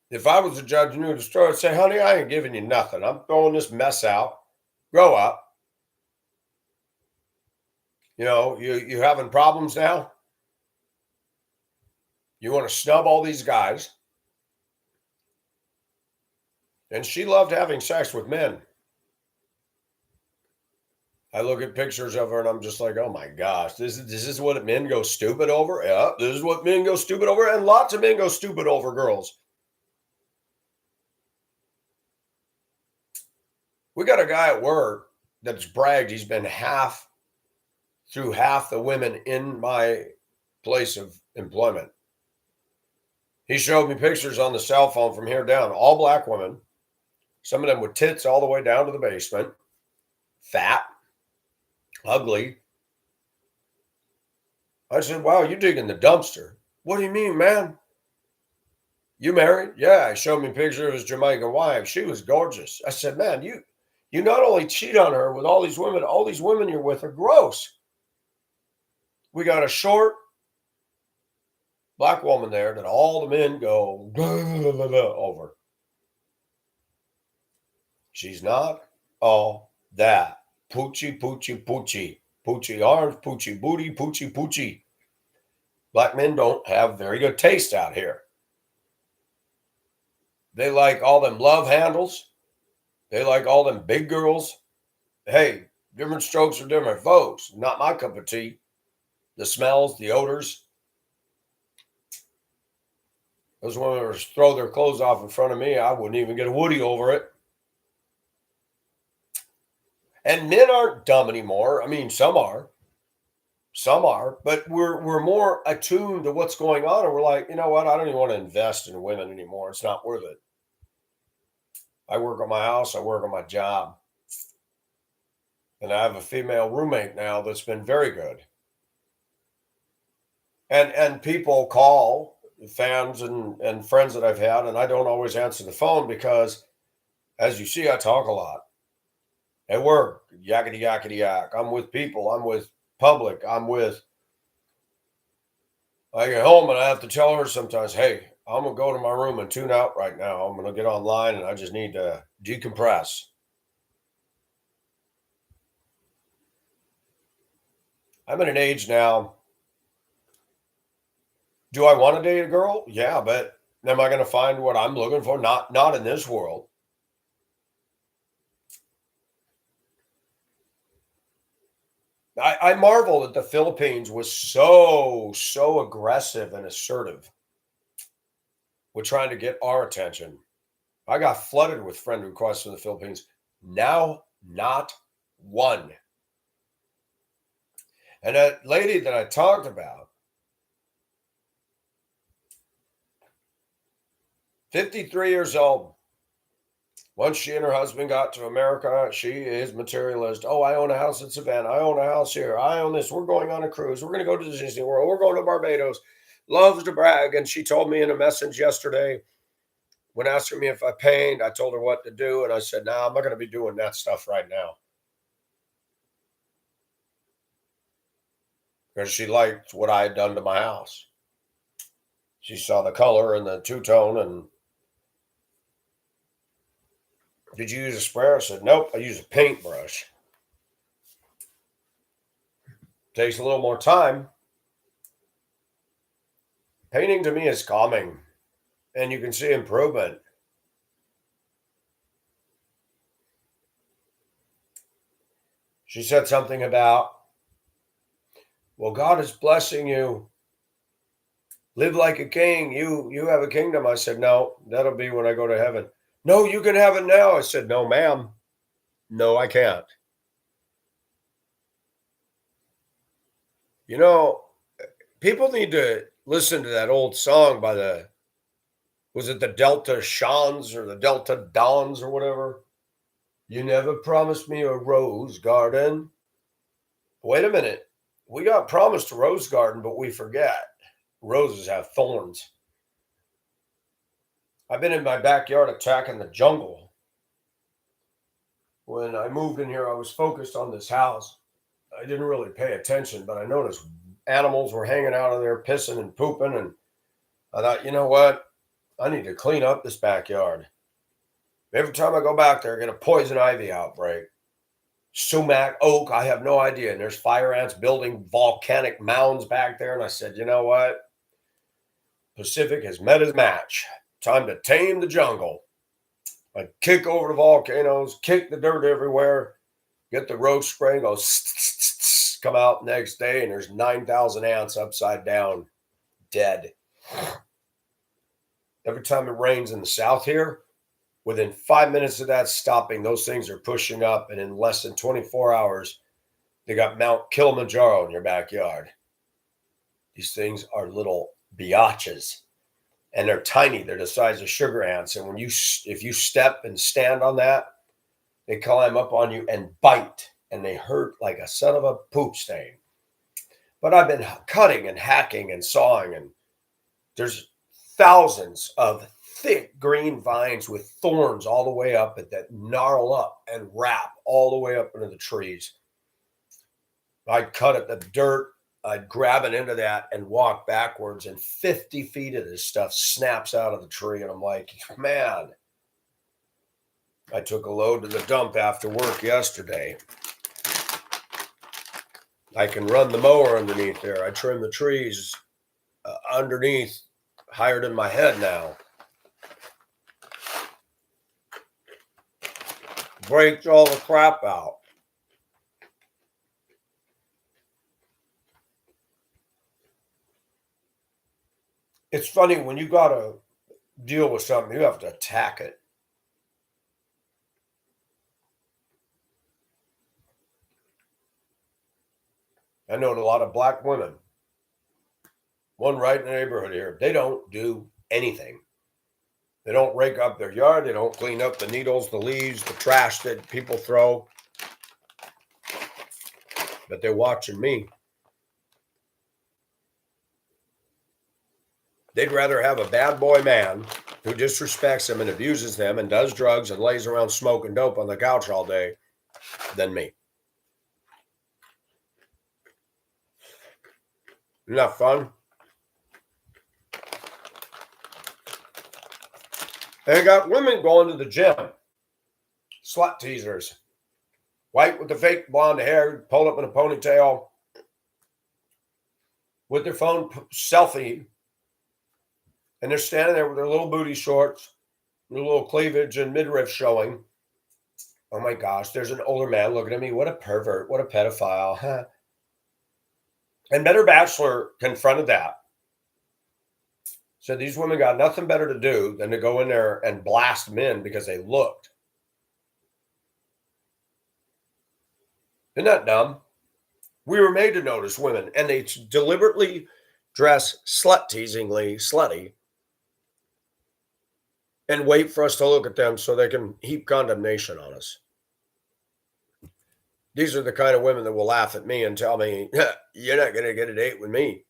If I was a judge and knew the story, I'd say, honey, I ain't giving you nothing. I'm throwing this mess out. Grow up. You know, you having problems now? You want to snub all these guys? And she loved having sex with men. I look at pictures of her and I'm just like, oh my gosh, this is what men go stupid over? Yeah, this is what men go stupid over. And lots of men go stupid over girls. We got a guy at work that's bragged he's been through half the women in my place of employment. He showed me pictures on the cell phone from here down, all black women, some of them with tits all the way down to the basement, fat, ugly. I said, wow, you're digging the dumpster. What do you mean, man? You married? Yeah, he showed me a picture of his Jamaican wife. She was gorgeous. I said, man, you not only cheat on her with all these women you're with are gross. We got a short black woman there that all the men go blah, blah, blah, blah, over. She's not all that. Poochie, poochie, poochie. Poochie arms, poochie booty, poochie, poochie. Black men don't have very good taste out here. They like all them love handles. They like all them big girls. Hey, different strokes for different folks. Not my cup of tea. The smells, the odors. Those women were to throw their clothes off in front of me. I wouldn't even get a Woody over it. And men aren't dumb anymore. I mean, some are, but we're more attuned to what's going on. And we're like, you know what? I don't even want to invest in women anymore. It's not worth it. I work on my house. I work on my job. And I have a female roommate now that's been very good. And people call, fans and friends that I've had, and I don't always answer the phone because, as you see, I talk a lot. At work, yakety yakety yak. I'm with people. I'm with public. I get home and I have to tell her sometimes, hey, I'm going to go to my room and tune out right now. I'm going to get online and I just need to decompress. I'm at an age now. Do I want to date a girl? Yeah, but am I going to find what I'm looking for? Not in this world. I marvel that the Philippines was so aggressive and assertive with trying to get our attention. I got flooded with friend requests from the Philippines. Now, not one. And that lady that I talked about, 53 years old. Once she and her husband got to America, she is materialist. Oh, I own a house in Savannah. I own a house here. I own this. We're going on a cruise. We're going to go to the Disney World. We're going to Barbados. Loves to brag. And she told me in a message yesterday, when asking me if I paint, I told her what to do. And I said, no, I'm not going to be doing that stuff right now. Because she liked what I had done to my house. She saw the color and the two-tone and did you use a sprayer? I said, nope, I use a paintbrush. Takes a little more time. Painting to me is calming, and you can see improvement. She said something about, well, God is blessing you. Live like a king. You have a kingdom. I said, no, that'll be when I go to heaven. No, you can have it now. I said, no, ma'am. No, I can't. You know, people need to listen to that old song by was it the Delta Shawns or the Delta Dons or whatever? You never promised me a rose garden. Wait a minute. We got promised a rose garden, but we forget. Roses have thorns. I've been in my backyard attacking the jungle. When I moved in here, I was focused on this house. I didn't really pay attention, but I noticed animals were hanging out in there pissing and pooping. And I thought, you know what? I need to clean up this backyard. Every time I go back there, I get a poison ivy outbreak. Sumac, oak, I have no idea. And there's fire ants building volcanic mounds back there. And I said, you know what? Pacific has met his match. Time to tame the jungle. I kick over the volcanoes, kick the dirt everywhere, get the roach spray, go come out next day, and there's 9,000 ants upside down, dead. Every time it rains in the south here, within 5 minutes of that stopping, those things are pushing up, and in less than 24 hours, they got Mount Kilimanjaro in your backyard. These things are little biatches, and they're tiny. They're the size of sugar ants, and if you step and stand on that, they climb up on you and bite, and they hurt like a son of a poop stain. But I've been cutting and hacking and sawing, and there's thousands of thick green vines with thorns all the way up that gnarl up and wrap all the way up into the trees. I'd cut at the dirt, I'd grab an end of that and walk backwards, and 50 feet of this stuff snaps out of the tree. And I'm like, man, I took a load to the dump after work yesterday. I can run the mower underneath there. I trim the trees underneath, higher than my head now. Breaks all the crap out. It's funny, when you got to deal with something, you have to attack it. I know a lot of black women, one right in the neighborhood here, they don't do anything. They don't rake up their yard. They don't clean up the needles, the leaves, the trash that people throw. But they're watching me. They'd rather have a bad boy man who disrespects them and abuses them and does drugs and lays around smoking dope on the couch all day than me. Isn't that fun? They got women going to the gym, slut teasers, white with the fake blonde hair, pulled up in a ponytail, with their phone selfie, and they're standing there with their little booty shorts, their little cleavage and midriff showing. Oh my gosh, there's an older man looking at me. What a pervert, what a pedophile. Huh? And Better Bachelor confronted that. So these women got nothing better to do than to go in there and blast men because they looked. Isn't that dumb? We were made to notice women, and they deliberately dress slut-teasingly slutty and wait for us to look at them so they can heap condemnation on us. These are the kind of women that will laugh at me and tell me, you're not going to get a date with me.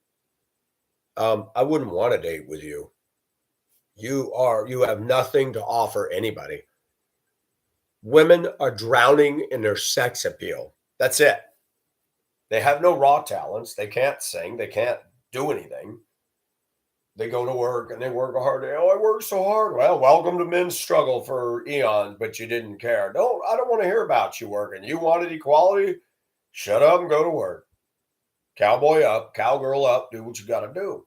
I wouldn't want a date with you. You have nothing to offer anybody. Women are drowning in their sex appeal. That's it. They have no raw talents. They can't sing. They can't do anything. They go to work and they work a hard day. Oh, I work so hard. Well, welcome to men's struggle for eons, but you didn't care. No, I don't want to hear about you working. You wanted equality? Shut up and go to work. Cowboy up, cowgirl up, do what you got to do.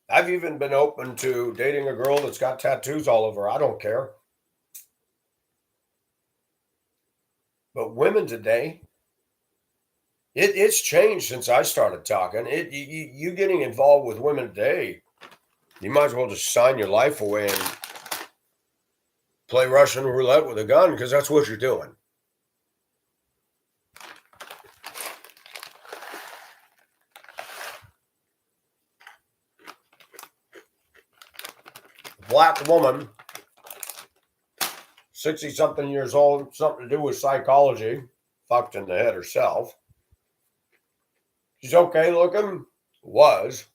I've even been open to dating a girl that's got tattoos all over. I don't care. But women today, it's changed since I started talking. You getting involved with women today, you might as well just sign your life away and play Russian roulette with a gun because that's what you're doing. Black woman, 60-something years old, something to do with psychology, fucked in the head herself. She's okay looking, was.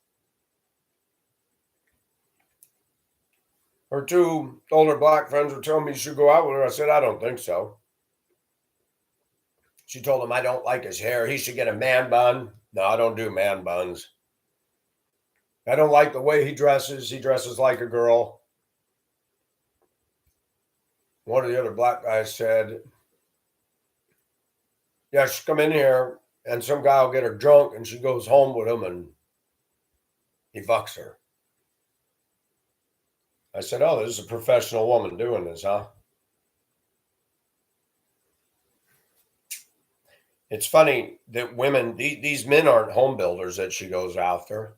Her two older black friends were telling me she should go out with her. I said, I don't think so. She told him, I don't like his hair. He should get a man bun. No, I don't do man buns. I don't like the way he dresses. He dresses like a girl. One of the other black guys said, yeah, she'll come in here and some guy will get her drunk and she goes home with him and he fucks her. I said, oh, this is a professional woman doing this, huh? It's funny that women, these men aren't home builders that she goes after.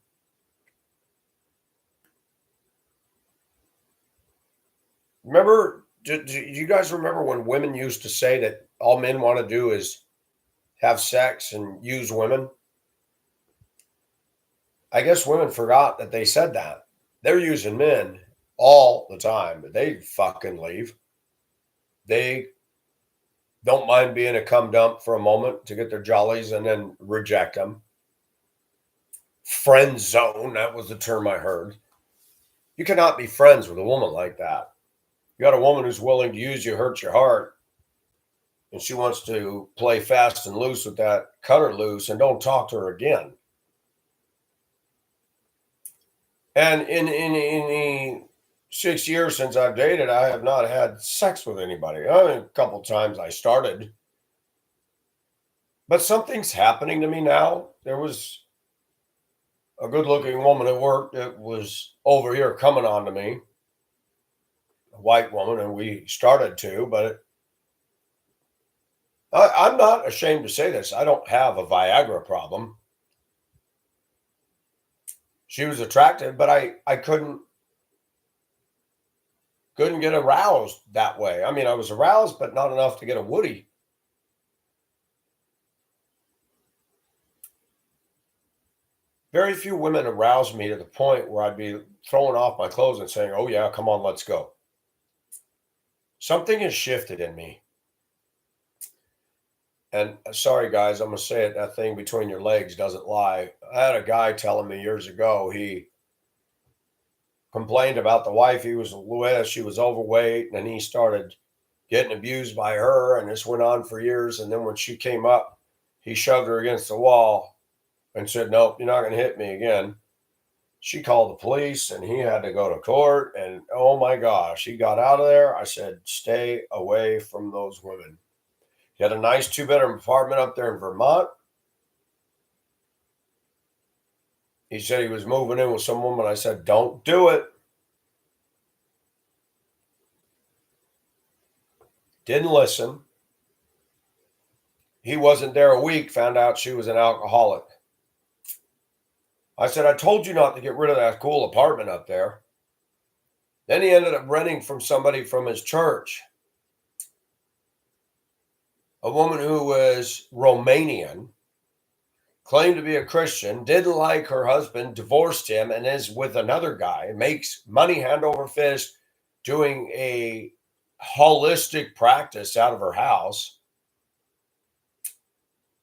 Remember, do you guys remember when women used to say that all men want to do is have sex and use women? I guess women forgot that they said that. They're using men all the time, but they fucking leave. They don't mind being a cum dump for a moment to get their jollies and then reject them. Friend zone, that was the term I heard. You cannot be friends with a woman like that. You got a woman who's willing to use you, hurt your heart, and she wants to play fast and loose with that, cut her loose and don't talk to her again. And in the 6 years since I've dated, I have not had sex with anybody. I mean, a couple times I started. But something's happening to me now. There was a good-looking woman at work that was over here coming on to me, a white woman, and we started to, but I'm not ashamed to say this. I don't have a Viagra problem. She was attractive, but I couldn't get aroused that way. I mean, I was aroused, but not enough to get a woody. Very few women arouse me to the point where I'd be throwing off my clothes and saying, oh, yeah, come on, let's go. Something has shifted in me. And sorry, guys, I'm going to say it. That thing between your legs doesn't lie. I had a guy telling me years ago, he complained about the wife he was with. She was overweight and he started getting abused by her. And this went on for years. And then when she came up, he shoved her against the wall and said, nope, you're not going to hit me again. She called the police and he had to go to court. And oh my gosh, he got out of there. I said, stay away from those women. He had a nice 2-bedroom apartment up there in Vermont. He said he was moving in with some woman. I said, don't do it. Didn't listen. He wasn't there a week, found out she was an alcoholic. I said, I told you not to get rid of that cool apartment up there. Then he ended up renting from somebody from his church. A woman who was Romanian, claimed to be a Christian, didn't like her husband, divorced him, and is with another guy, makes money hand over fist, doing a holistic practice out of her house.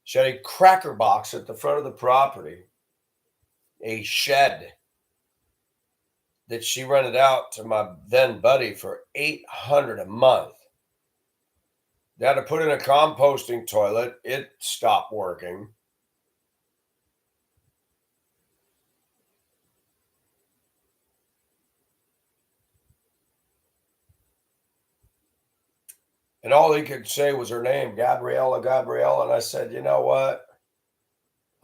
She had a cracker box at the front of the property, a shed that she rented out to my then buddy for $800 a month. They had to put in a composting toilet. It stopped working. And all he could say was her name, Gabriella, Gabriella. And I said, you know what?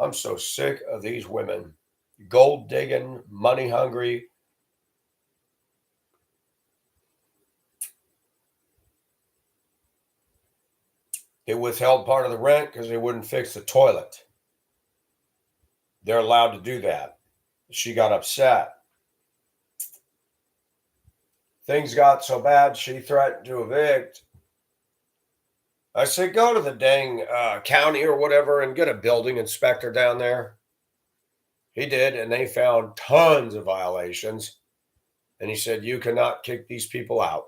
I'm so sick of these women. Gold digging, money hungry. They withheld part of the rent because they wouldn't fix the toilet. They're allowed to do that. She got upset. Things got so bad, she threatened to evict. I said, go to the dang county or whatever and get a building inspector down there. He did, and they found tons of violations. And he said, you cannot kick these people out.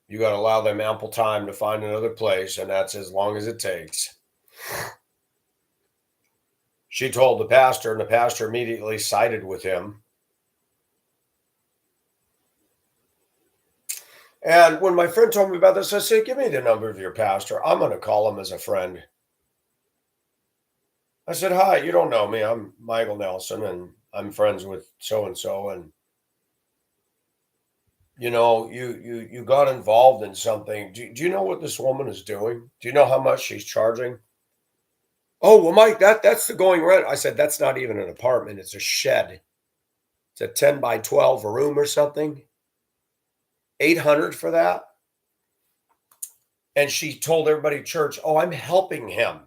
You got to allow them ample time to find another place, and that's as long as it takes. She told the pastor, and the pastor immediately sided with him. And when my friend told me about this, I said, give me the number of your pastor. I'm going to call him as a friend. I said, hi, you don't know me. I'm Michael Nelson, and I'm friends with so-and-so. And, you got involved in something. Do you know what this woman is doing? Do you know how much she's charging? Oh, well, Mike, that's the going rent. I said, that's not even an apartment. It's a shed. It's a 10 by 12 room or something. 800 for that. And she told everybody at church, oh, I'm helping him.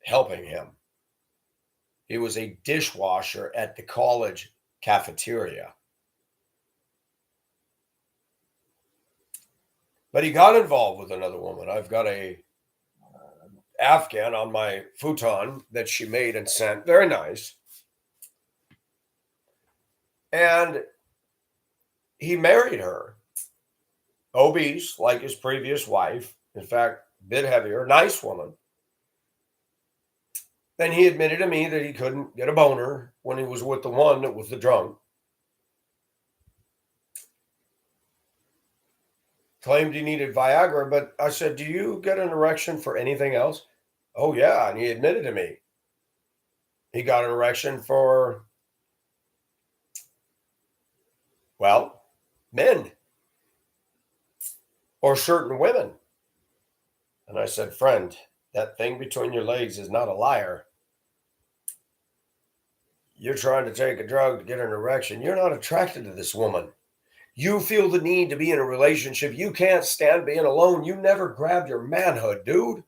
Helping him. He was a dishwasher at the college cafeteria. But he got involved with another woman. I've got a Afghan on my futon that she made and sent. Very nice. And he married her. Obese, like his previous wife. In fact, a bit heavier. Nice woman. Then he admitted to me that he couldn't get a boner when he was with the one that was the drunk. Claimed he needed Viagra, but I said, do you get an erection for anything else? Oh, yeah. And he admitted to me. He got an erection for, well, men or certain women. And I said, friend, that thing between your legs is not a liar. You're trying to take a drug to get an erection. You're not attracted to this woman. You feel the need to be in a relationship. You can't stand being alone. You never grabbed your manhood, dude.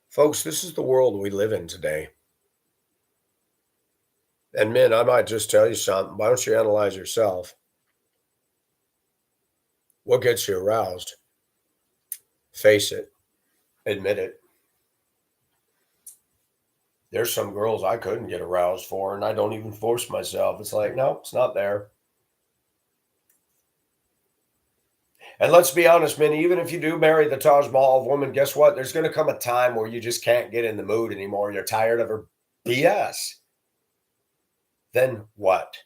Folks, this is the world we live in today. And men, I might just tell you something. Why don't you analyze yourself? What gets you aroused? Face it. Admit it. There's some girls I couldn't get aroused for, and I don't even force myself. It's like, no, it's not there. And let's be honest, men, even if you do marry the Taj Mahal of woman, guess what? There's going to come a time where you just can't get in the mood anymore. You're tired of her BS. Then what?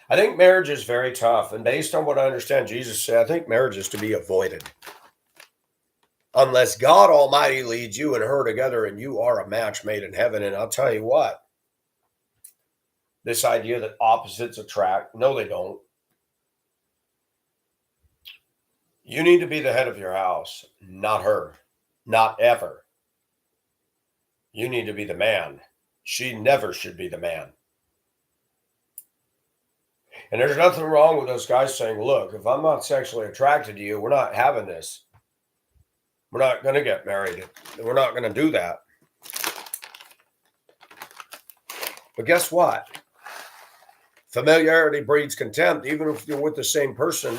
I think marriage is very tough. And based on what I understand, Jesus said, I think marriage is to be avoided. Unless God Almighty leads you and her together and you are a match made in heaven. And I'll tell you what, this idea that opposites attract, no, they don't. You need to be the head of your house, not her, not ever. You need to be the man. She never should be the man. And there's nothing wrong with those guys saying, look, if I'm not sexually attracted to you, we're not having this. We're not going to get married. We're not going to do that. But guess what? Familiarity breeds contempt, even if you're with the same person.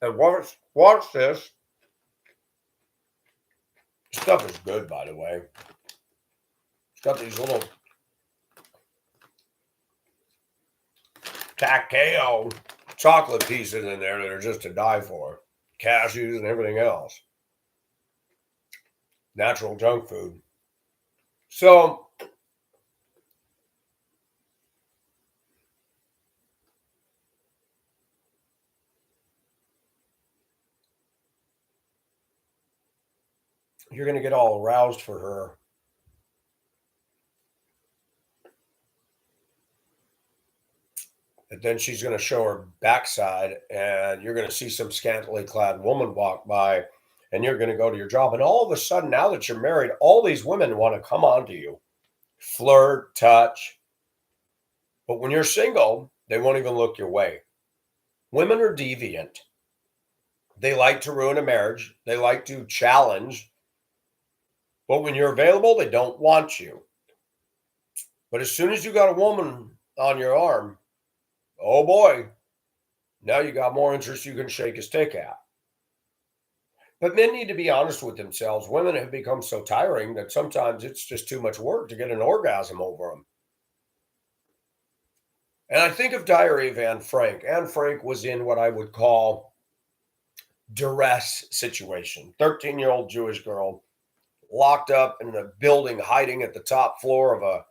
And watch this. Stuff is good, by the way. It's got these little cacao chocolate pieces in there that are just to die for. Cashews and everything else. Natural junk food. So you're going to get all aroused for her. And then she's going to show her backside, and you're going to see some scantily clad woman walk by, and you're going to go to your job. And all of a sudden, now that you're married, all these women want to come on to you. flirt, touch. But when you're single, they won't even look your way. Women are deviant. They like to ruin a marriage. They like to challenge. But when you're available, they don't want you. But as soon as you got a woman on your arm, oh boy, now you got more interest you can shake a stick at. But men need to be honest with themselves. Women have become so tiring that sometimes it's just too much work to get an orgasm over them. And I think of Diary of Anne Frank. Anne Frank was in what I would call duress situation. 13-year-old Jewish girl locked up in a building, hiding at the top floor of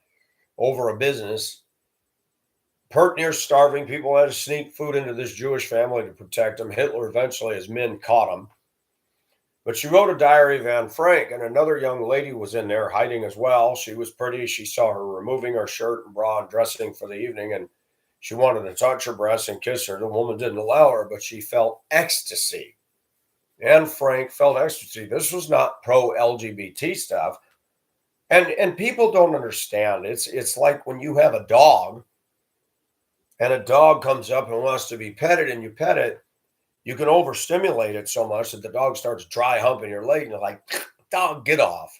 over a business. Pert near starving. People had to sneak food into this Jewish family to protect them. Hitler eventually, his men caught him. But she wrote a Diary of Anne Frank, and another young lady was in there hiding as well. She was pretty. She saw her removing her shirt and bra and dressing for the evening, and she wanted to touch her breasts and kiss her. The woman didn't allow her, but she felt ecstasy. Anne Frank felt ecstasy. This was not pro-LGBT stuff. And people don't understand. It's like when you have a dog, and a dog comes up and wants to be petted, and you pet it, you can overstimulate it so much that the dog starts dry humping your leg, and you're like, dog, get off.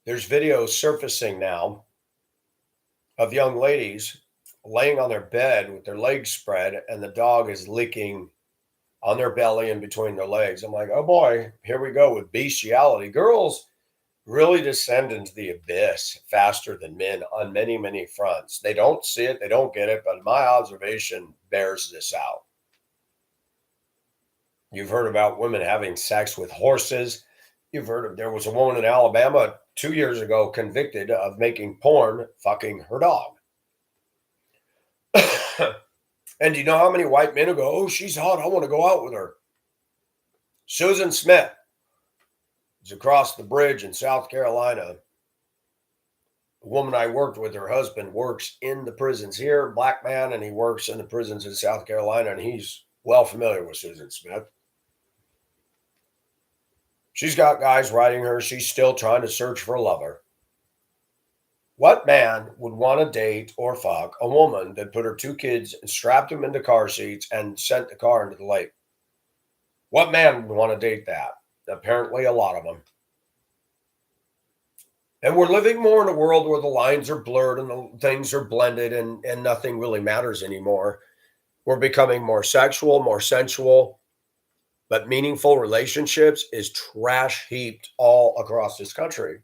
There's videos surfacing now of young ladies laying on their bed with their legs spread, and the dog is licking on their belly and between their legs. I'm like, oh boy, here we go with bestiality. Girls really descend into the abyss faster than men on many, many fronts. They don't see it, they don't get it, but my observation bears this out. You've heard about women having sex with horses. You've heard of, there was a woman in Alabama 2 years ago convicted of making porn fucking her dog. And do you know how many white men who go, oh, she's hot, I want to go out with her? Susan Smith is across the bridge in South Carolina. A woman I worked with, her husband works in the prisons here, black man, and he works in the prisons in South Carolina, and he's well familiar with Susan Smith. She's got guys writing her. She's still trying to search for a lover. What man would want to date or fuck a woman that put her 2 kids and strapped them into car seats and sent the car into the lake? What man would want to date that? Apparently a lot of them. And we're living more in a world where the lines are blurred and the things are blended and nothing really matters anymore. We're becoming more sexual, more sensual, but meaningful relationships is trash heaped all across this country.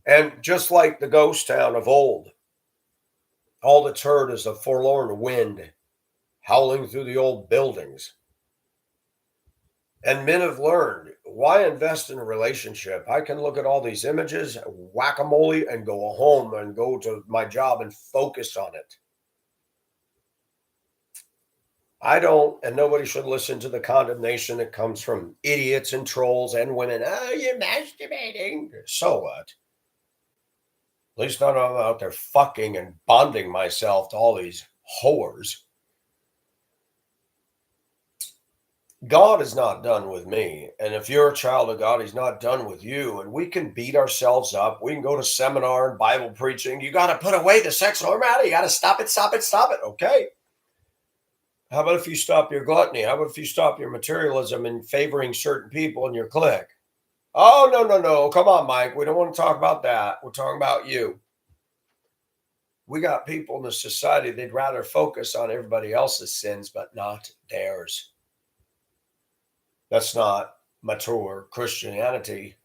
And just like the ghost town of old, all that's heard is a forlorn wind howling through the old buildings. And men have learned, why invest in a relationship? I can look at all these images, whack-a-mole, and go home and go to my job and focus on it. I don't, and nobody should listen to the condemnation that comes from idiots and trolls and women. Oh, you're masturbating. So what? At least not I'm out there fucking and bonding myself to all these whores. God is not done with me. And if you're a child of God, he's not done with you. And we can beat ourselves up. We can go to seminar and Bible preaching. You got to put away the sex normality. You got to stop it, stop it, stop it. Okay. How about if you stop your gluttony? How about if you stop your materialism and favoring certain people in your clique? Oh, no, no, no. Come on, Mike. We don't want to talk about that. We're talking about you. We got people in the society, they'd rather focus on everybody else's sins, but not theirs. That's not mature Christianity.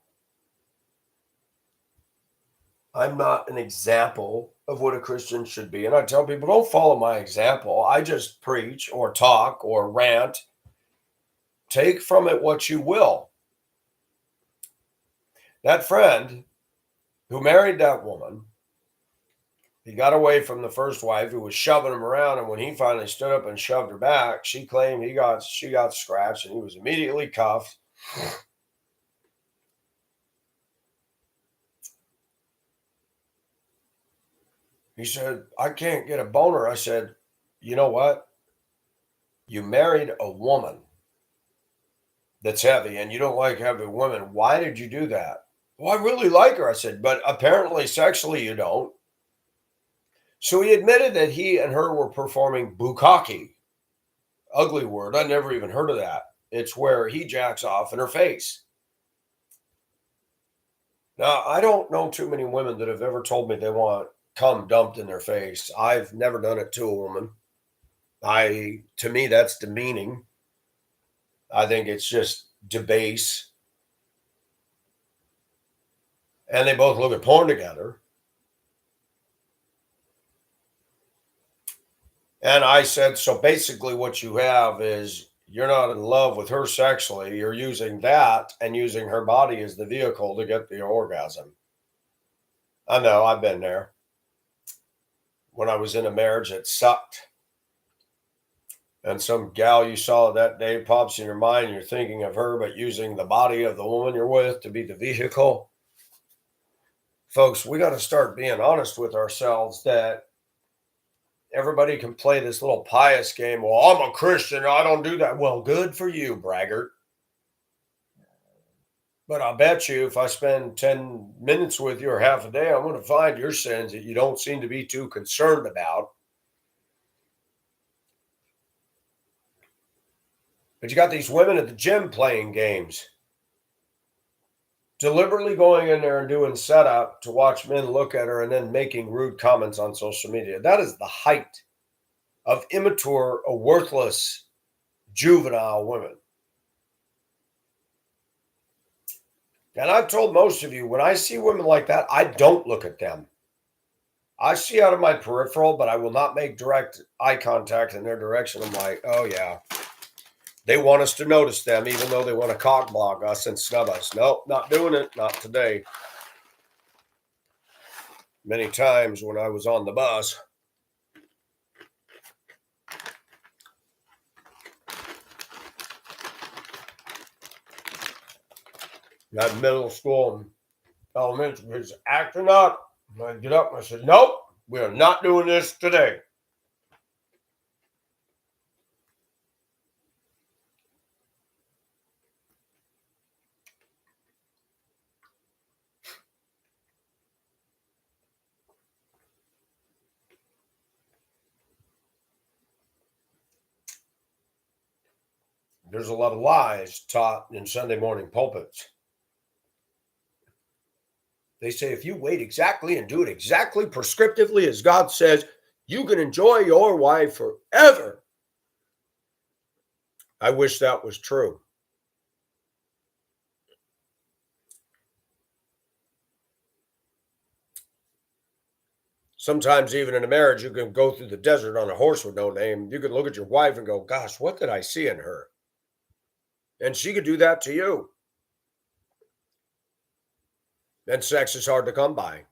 I'm not an example of what a Christian should be. And I tell people, don't follow my example. I just preach or talk or rant. Take from it what you will. That friend who married that woman, he got away from the first wife who was shoving him around. And when he finally stood up and shoved her back, she claimed she got scratched and he was immediately cuffed. He said, I can't get a boner. I said, you know what? You married a woman that's heavy and you don't like heavy women. Why did you do that? Well, I really like her. I said, but apparently sexually you don't. So he admitted that he and her were performing bukkake. Ugly word. I never even heard of that. It's where he jacks off in her face. Now, I don't know too many women that have ever told me they want cum dumped in their face. I've never done it to a woman. To me, that's demeaning. I think it's just debase. And they both look at porn together. And I said, so basically, what you have is you're not in love with her sexually. You're using that and using her body as the vehicle to get the orgasm. I know, I've been there. When I was in a marriage, it sucked. And some gal you saw that day pops in your mind. You're thinking of her, but using the body of the woman you're with to be the vehicle. Folks, we got to start being honest with ourselves that everybody can play this little pious game. Well, I'm a Christian. I don't do that. Well, good for you, braggart. But I bet you if I spend 10 minutes with you or half a day, I'm going to find your sins that you don't seem to be too concerned about. But you got these women at the gym playing games, deliberately going in there and doing setup to watch men look at her and then making rude comments on social media. That is the height of immature, worthless, juvenile women. And I've told most of you, when I see women like that, I don't look at them. I see out of my peripheral, but I will not make direct eye contact in their direction. I'm like, oh yeah, they want us to notice them, even though they want to cock block us and snub us. Nope, not doing it. Not today. Many times when I was on the bus, that middle school and elementary was acting up. I get up and I said, nope, we are not doing this today. There's a lot of lies taught in Sunday morning pulpits. They say if you wait exactly and do it exactly prescriptively as God says, you can enjoy your wife forever. I wish that was true. Sometimes, even in a marriage, you can go through the desert on a horse with no name. You can look at your wife and go, gosh, what did I see in her? And she could do that to you. And sex is hard to come by.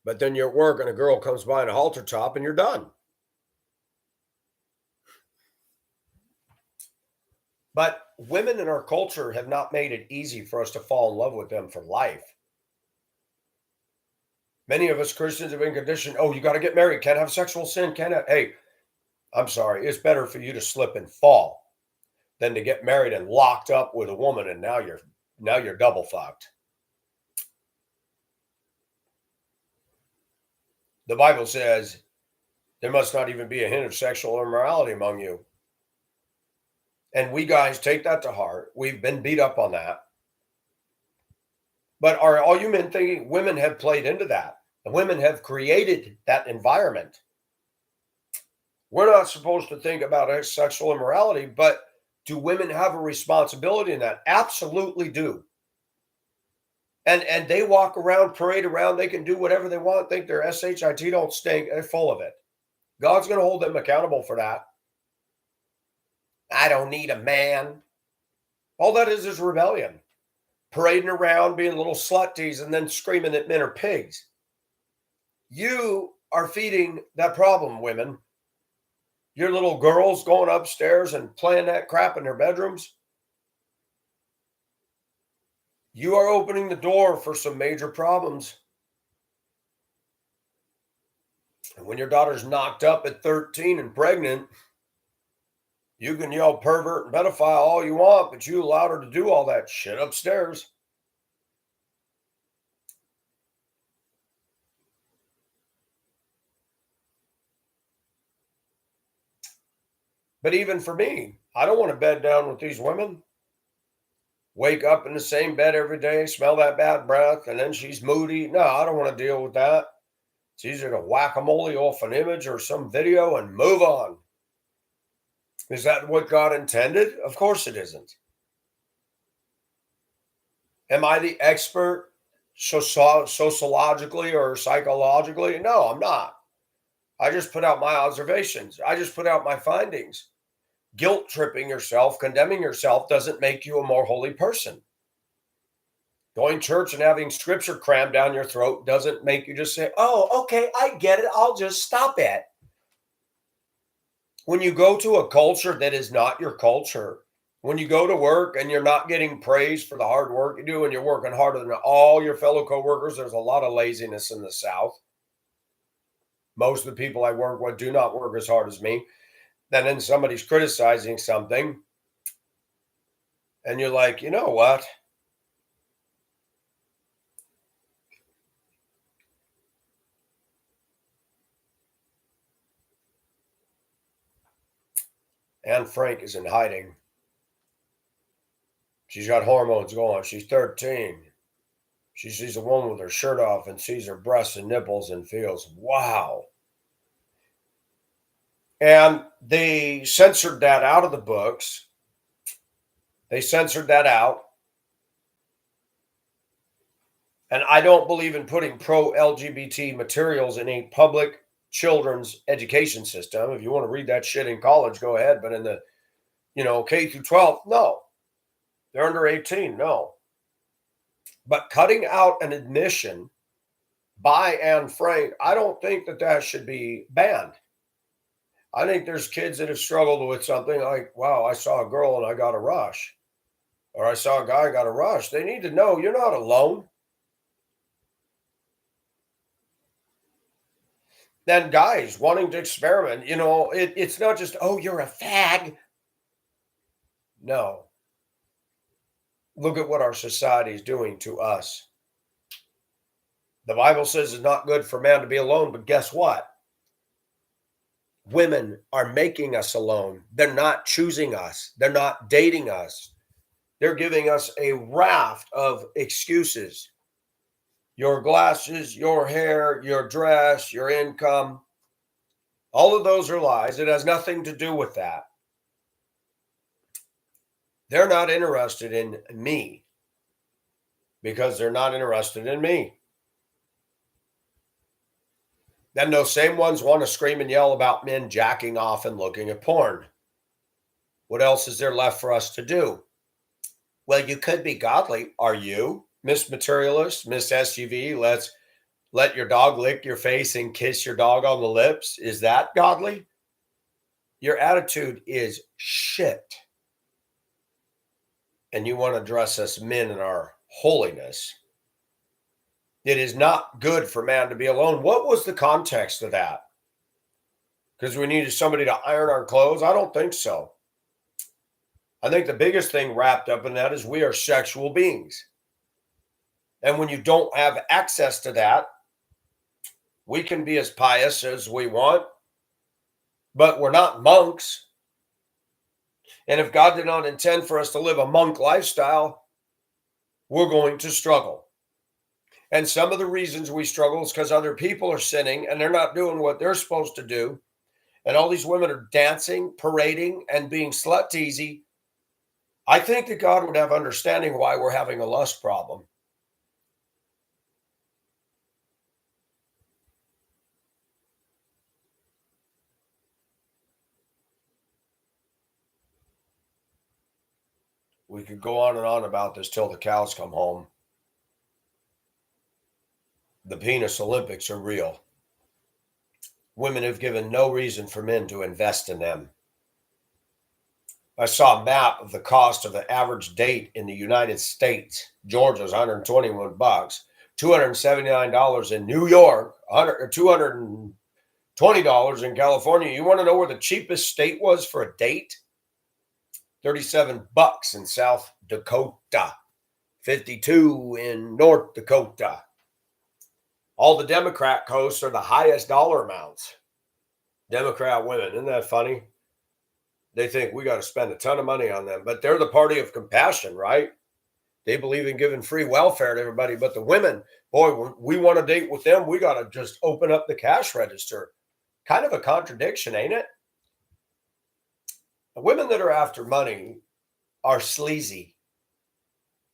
But then you're at work and a girl comes by in a halter top and you're done. But women in our culture have not made it easy for us to fall in love with them for life. Many of us Christians have been conditioned, oh, you got to get married, can't have sexual sin, can't have. Hey, I'm sorry, it's better for you to slip and fall than to get married and locked up with a woman and now you're double fucked. The Bible says there must not even be a hint of sexual immorality among you. And we guys take that to heart. We've been beat up on that. But are all you men thinking women have played into that? And women have created that environment. We're not supposed to think about sexual immorality, but do women have a responsibility in that? Absolutely do. And they walk around, parade around, they can do whatever they want, think their SHIT don't stink. They're full of it. God's going to hold them accountable for that. I don't need a man. All that is rebellion. Parading around, being little slutties, and then screaming that men are pigs. You are feeding that problem, women. Your little girls going upstairs and playing that crap in their bedrooms. You are opening the door for some major problems. And when your daughter's knocked up at 13 and pregnant, you can yell pervert and pedophile all you want, but you allowed her to do all that shit upstairs. But even for me, I don't want to bed down with these women. Wake up in the same bed every day, smell that bad breath, and then she's moody. No, I don't want to deal with that. It's easier to whack-a-mole off an image or some video and move on. Is that what God intended? Of course it isn't. Am I the expert sociologically or psychologically? No, I'm not. I just put out my observations. I just put out my findings. Guilt tripping yourself, condemning yourself doesn't make you a more holy person. Going to church and having scripture crammed down your throat doesn't make you just say, oh, okay, I get it. I'll just stop it. When you go to a culture that is not your culture, when you go to work and you're not getting praised for the hard work you do and you're working harder than all your fellow coworkers, there's a lot of laziness in the South. Most of the people I work with do not work as hard as me. Then somebody's criticizing something and you're like, you know what? Anne Frank is in hiding. She's got hormones going. She's 13. She sees a woman with her shirt off and sees her breasts and nipples and feels, wow. And they censored that out of the books. They censored that out. And I don't believe in putting pro-LGBT materials in a public children's education system. If you want to read that shit in college, go ahead. But in the, K through 12, no. They're under 18, no. But cutting out an admission by Anne Frank, I don't think that should be banned. I think there's kids that have struggled with something like, wow, I saw a girl and I got a rush. Or I saw a guy and got a rush. They need to know you're not alone. Then guys wanting to experiment, it's not just, oh, you're a fag. No. Look at what our society is doing to us. The Bible says it's not good for man to be alone, but guess what? Women are making us alone. They're not choosing us. They're not dating us. They're giving us a raft of excuses. Your glasses, your hair, your dress, your income. All of those are lies. It has nothing to do with that. They're not interested in me because they're not interested in me. Then those same ones want to scream and yell about men jacking off and looking at porn. What else is there left for us to do? Well, you could be godly. Are you, Miss Materialist, Miss SUV? Let your dog lick your face and kiss your dog on the lips. Is that godly? Your attitude is shit. And you want to dress us men in our holiness. It is not good for man to be alone. What was the context of that? Because we needed somebody to iron our clothes? I don't think so. I think the biggest thing wrapped up in that is we are sexual beings. And when you don't have access to that, we can be as pious as we want, but we're not monks. And if God did not intend for us to live a monk lifestyle, we're going to struggle. And some of the reasons we struggle is because other people are sinning and they're not doing what they're supposed to do. And all these women are dancing, parading, and being slut-teasy. I think that God would have understanding why we're having a lust problem. We could go on and on about this till the cows come home. The penis Olympics are real. Women have given no reason for men to invest in them. I saw a map of the cost of the average date in the United States. Georgia's $121, $279 in New York, $220 in California. You want to know where the cheapest state was for a date? $37 in South Dakota, $52 in North Dakota. All the Democrat coasts are the highest dollar amounts. Democrat women, isn't that funny? They think we got to spend a ton of money on them, but they're the party of compassion, right? They believe in giving free welfare to everybody, but the women, boy, when we want to date with them, we got to just open up the cash register. Kind of a contradiction, ain't it? The women that are after money are sleazy.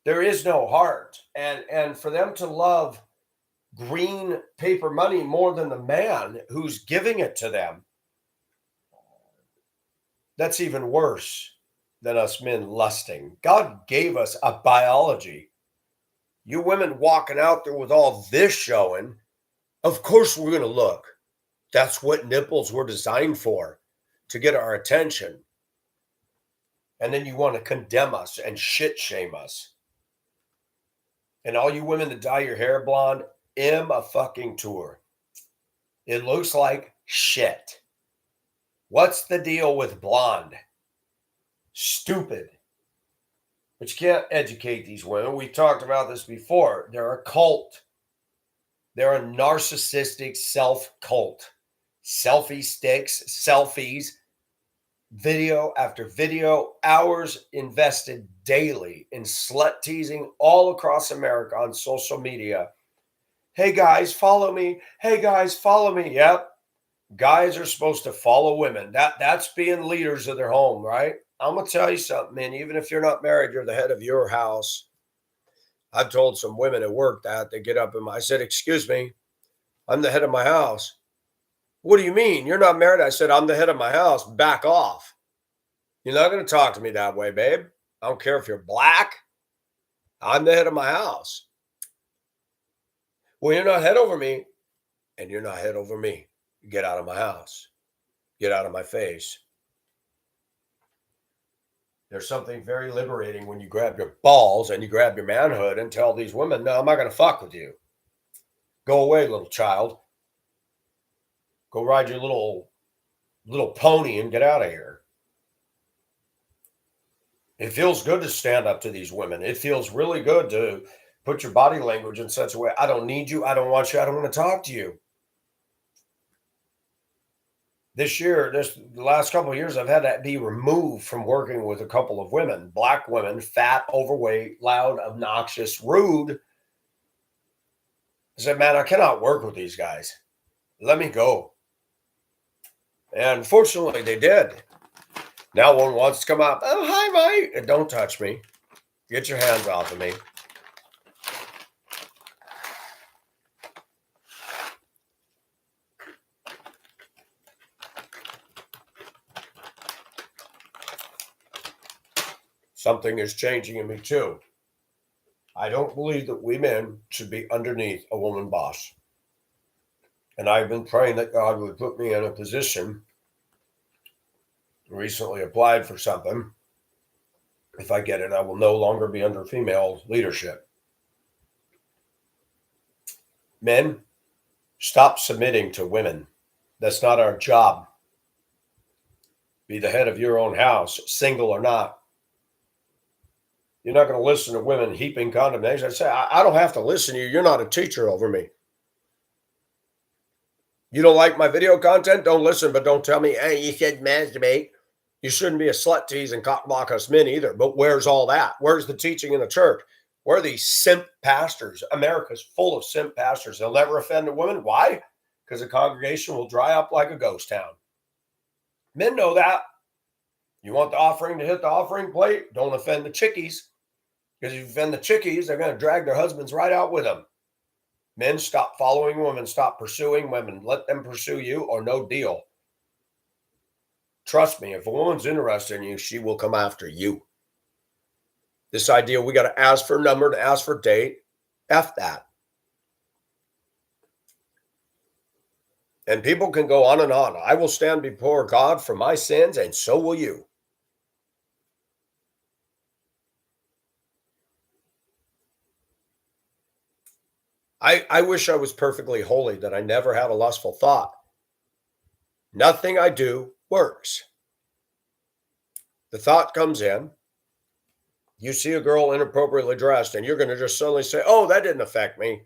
There is no heart. And for them to love green paper money more than the man who's giving it to them, that's even worse than us men lusting. God gave us a biology. You women walking out there with all this showing, of course we're going to look. That's what nipples were designed for, to get our attention. And then you want to condemn us and shit shame us. And all you women that dye your hair blonde, a fucking tour. It looks like shit. What's the deal with blonde? Stupid. But you can't educate these women. We talked about this before. They're a cult. They're a narcissistic self cult. Selfie sticks, selfies, video after video, hours invested daily in slut teasing all across America on social media. Hey guys, follow me. Hey guys, follow me. Yep. Guys are supposed to follow women. That's being leaders of their home, right? I'm gonna tell you something, man. Even if you're not married, you're the head of your house. I've told some women at work that they get up and I said, "Excuse me, I'm the head of my house." "What do you mean? You're not married?" I said, "I'm the head of my house. Back off. You're not going to talk to me that way, babe. I don't care if you're black. I'm the head of my house." "Well, you're not head over me, and you're not head over me. Get out of my house. Get out of my face." There's something very liberating when you grab your balls and you grab your manhood and tell these women, "No, I'm not going to fuck with you. Go away, little child. Go ride your little pony and get out of here." It feels good to stand up to these women. It feels really good to put your body language in such a way. I don't need you. I don't want you. I don't want to talk to you. The last couple of years, I've had to be removed from working with a couple of women, black women, fat, overweight, loud, obnoxious, rude. I said, "Man, I cannot work with these guys. Let me go." And fortunately, they did. Now one wants to come up. "Oh, hi, mate." "Don't touch me. Get your hands off of me." Something is changing in me too. I don't believe that we men should be underneath a woman boss. And I've been praying that God would put me in a position. Recently applied for something. If I get it, I will no longer be under female leadership. Men, stop submitting to women. That's not our job. Be the head of your own house, single or not. You're not going to listen to women heaping condemnation. I say, I don't have to listen to you. You're not a teacher over me. You don't like my video content? Don't listen, but don't tell me, "Hey, you said masturbate." You shouldn't be a slut tease and cock block us men either. But where's all that? Where's the teaching in the church? Where are these simp pastors? America's full of simp pastors. They'll never offend a woman. Why? Because the congregation will dry up like a ghost town. Men know that. You want the offering to hit the offering plate? Don't offend the chickies. Because if you offend the chickies, they're going to drag their husbands right out with them. Men, stop following women. Stop pursuing women. Let them pursue you or no deal. Trust me, if a woman's interested in you, she will come after you. This idea we got to ask for a number, to ask for date, F that. And people can go on and on. I will stand before God for my sins, and so will you. I wish I was perfectly holy, that I never had a lustful thought. Nothing I do works. The thought comes in. You see a girl inappropriately dressed, and you're going to just suddenly say, "Oh, that didn't affect me."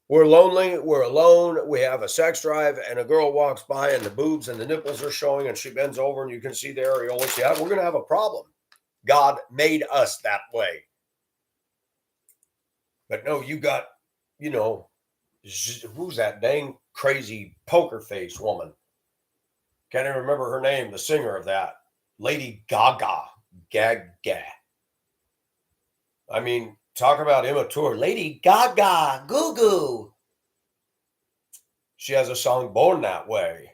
We're lonely, we're alone, we have a sex drive, and a girl walks by and the boobs and the nipples are showing, and she bends over and you can see the areola. Yeah, we're going to have a problem. God made us that way. But no, you got, you know, who's that dang crazy poker face woman? Can't even remember her name, the singer of that. Lady Gaga. Gaga. I mean, talk about immature. Lady Gaga. Goo goo. She has a song Born That Way.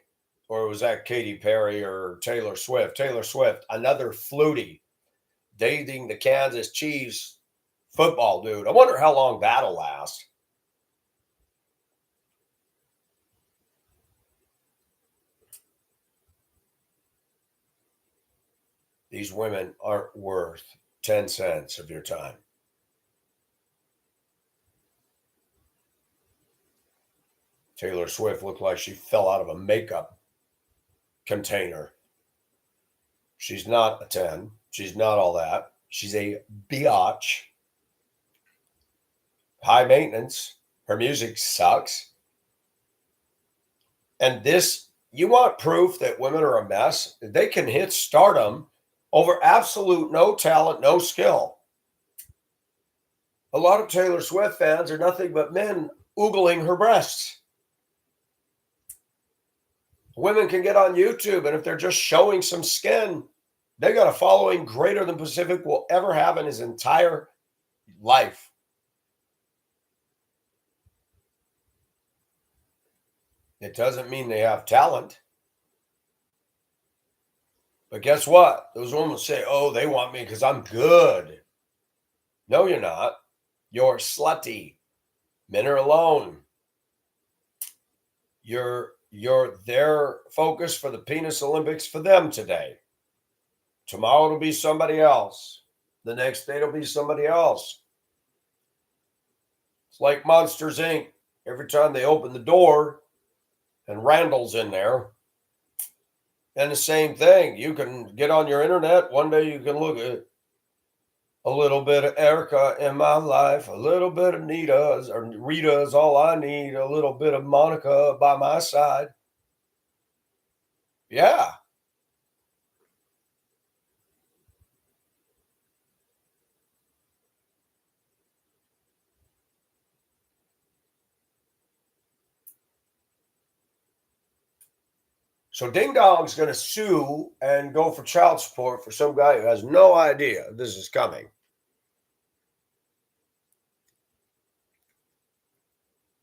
Or was that Katy Perry or Taylor Swift? Taylor Swift, another flutie, dating the Kansas Chiefs football dude. I wonder how long that'll last. These women aren't worth 10 cents of your time. Taylor Swift looked like she fell out of a makeup container. She's not a 10. She's not all that. She's a biatch. High maintenance. Her music sucks. And this, you want proof that women are a mess? They can hit stardom over absolute no talent, no skill. A lot of Taylor Swift fans are nothing but men oogling her breasts. Women can get on YouTube, and if they're just showing some skin, they got a following greater than Pacific will ever have in his entire life. It doesn't mean they have talent. But guess what? Those women say, oh, they want me because I'm good. No, you're not. You're slutty. Men are alone. You're their focus for the penis Olympics for them today. Tomorrow it'll be somebody else. The next day it'll be somebody else. It's like Monsters Inc. Every time they open the door and Randall's in there. And the same thing. You can get on your internet. One day you can look at a little bit of Erica in my life, a little bit of Nita's or Rita's all I need, a little bit of Monica by my side. Yeah. So Ding Dong's going to sue and go for child support for some guy who has no idea this is coming.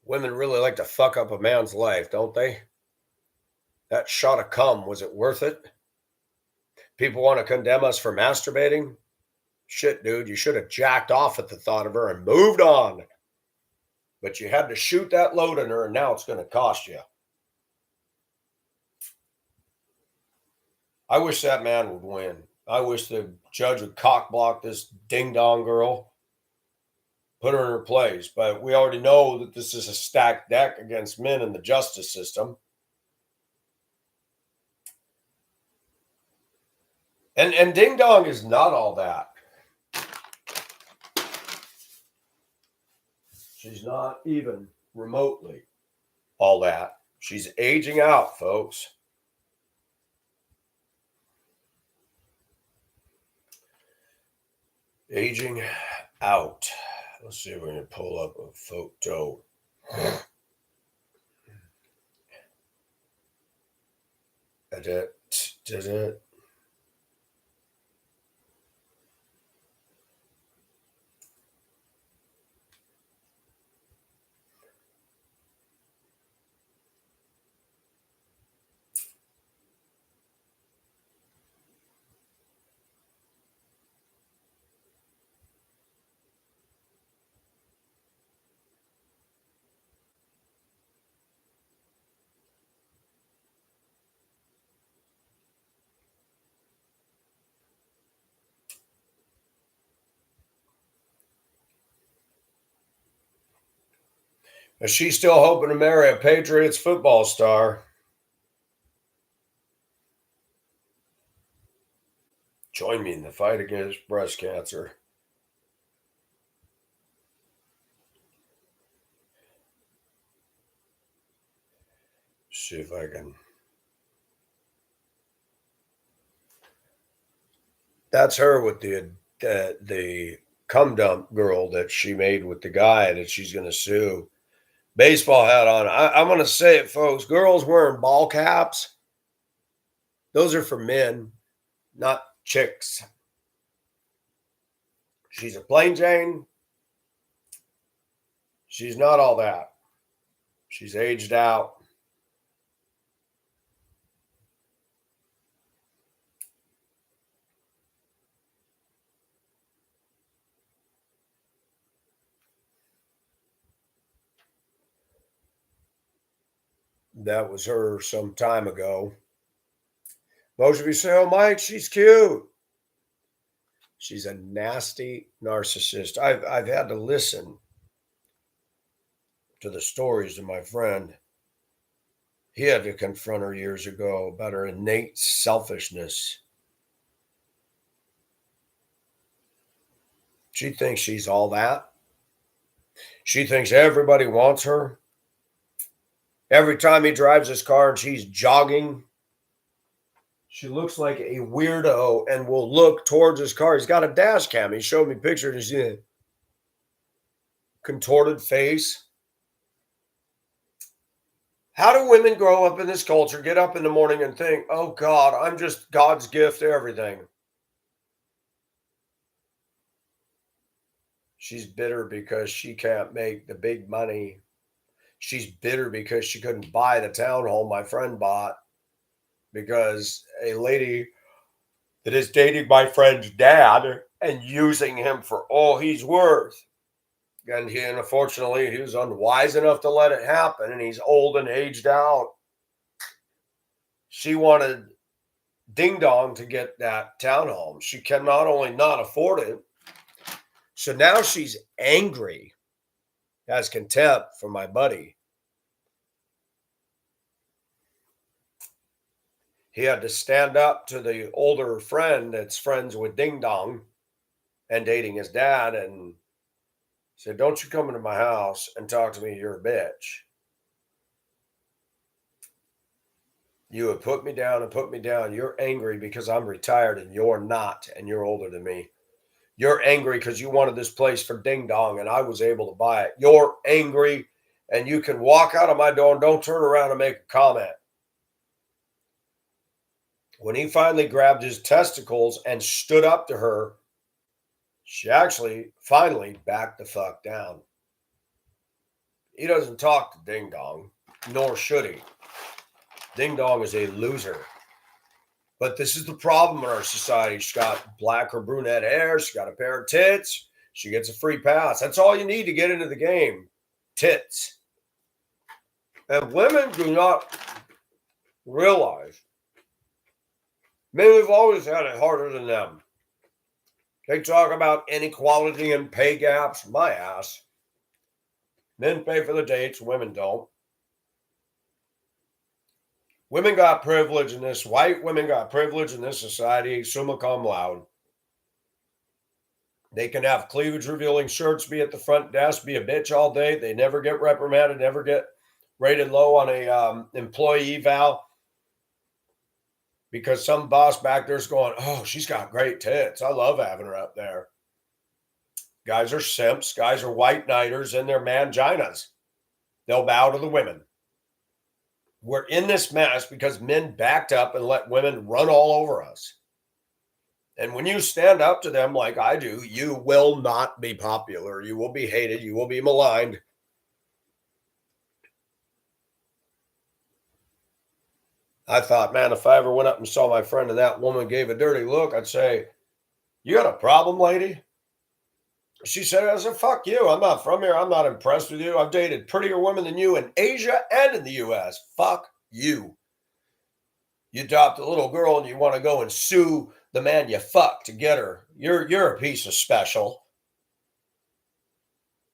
Women really like to fuck up a man's life, don't they? That shot of cum, was it worth it? People want to condemn us for masturbating. Shit, dude, you should have jacked off at the thought of her and moved on. But you had to shoot that load in her, and now it's going to cost you. I wish that man would win. I wish the judge would cock block this ding dong girl, put her in her place. But we already know that this is a stacked deck against men in the justice system. And Ding Dong is not all that. She's not even remotely all that. She's aging out, folks. Aging out. Let's see if we can pull up a photo. Did it? Is she still hoping to marry a Patriots football star? Join me in the fight against breast cancer. See if I can. That's her with the cum dump girl that she made with the guy that she's going to sue. Baseball hat on. I'm going to say it, folks. Girls wearing ball caps, those are for men, not chicks. She's a plain Jane. She's not all that. She's aged out. That was her some time ago. Most of you say, oh, Mike, she's cute. She's a nasty narcissist. I've had to listen to the stories of my friend. He had to confront her years ago about her innate selfishness. She thinks she's all that. She thinks everybody wants her. Every time he drives his car and she's jogging, she looks like a weirdo and will look towards his car. He's got a dash cam. He showed me pictures of his contorted face. How do women grow up in this culture, get up in the morning and think, oh God, I'm just God's gift to everything? She's bitter because she can't make the big money. She's bitter because she couldn't buy the townhome my friend bought because a lady that is dating my friend's dad and using him for all he's worth. And unfortunately, he was unwise enough to let it happen, and he's old and aged out. She wanted Ding Dong to get that townhome. She can not only not afford it, so now she's angry, has contempt for my buddy. He had to stand up to the older friend that's friends with Ding Dong and dating his dad and said, don't you come into my house and talk to me, you're a bitch. You have put me down and put me down. You're angry because I'm retired and you're not, and you're older than me. You're angry because you wanted this place for Ding Dong and I was able to buy it. You're angry and you can walk out of my door and don't turn around and make a comment. When he finally grabbed his testicles and stood up to her, she actually finally backed the fuck down. He doesn't talk to Ding Dong, nor should he. Ding Dong is a loser. But this is the problem in our society. She's got black or brunette hair. She's got a pair of tits. She gets a free pass. That's all you need to get into the game. Tits. And women do not realize men have always had it harder than them. They talk about inequality and pay gaps. My ass. Men pay for the dates. Women don't. Women got privilege in this. White women got privilege in this society. Summa cum laude. They can have cleavage revealing shirts, be at the front desk, be a bitch all day. They never get reprimanded, never get rated low on a employee eval because some boss back there's going, oh, she's got great tits. I love having her up there. Guys are simps. Guys are white knighters and they're manginas. They'll bow to the women. We're in this mess because men backed up and let women run all over us. And when you stand up to them like I do, you will not be popular. You will be hated. You will be maligned. I thought, man, if I ever went up and saw my friend and that woman gave a dirty look, I'd say, you got a problem, lady? She said, I said, fuck you. I'm not from here. I'm not impressed with you. I've dated prettier women than you in Asia and in the US. Fuck you. You adopt a little girl and you want to go and sue the man you fuck to get her. You're a piece of special.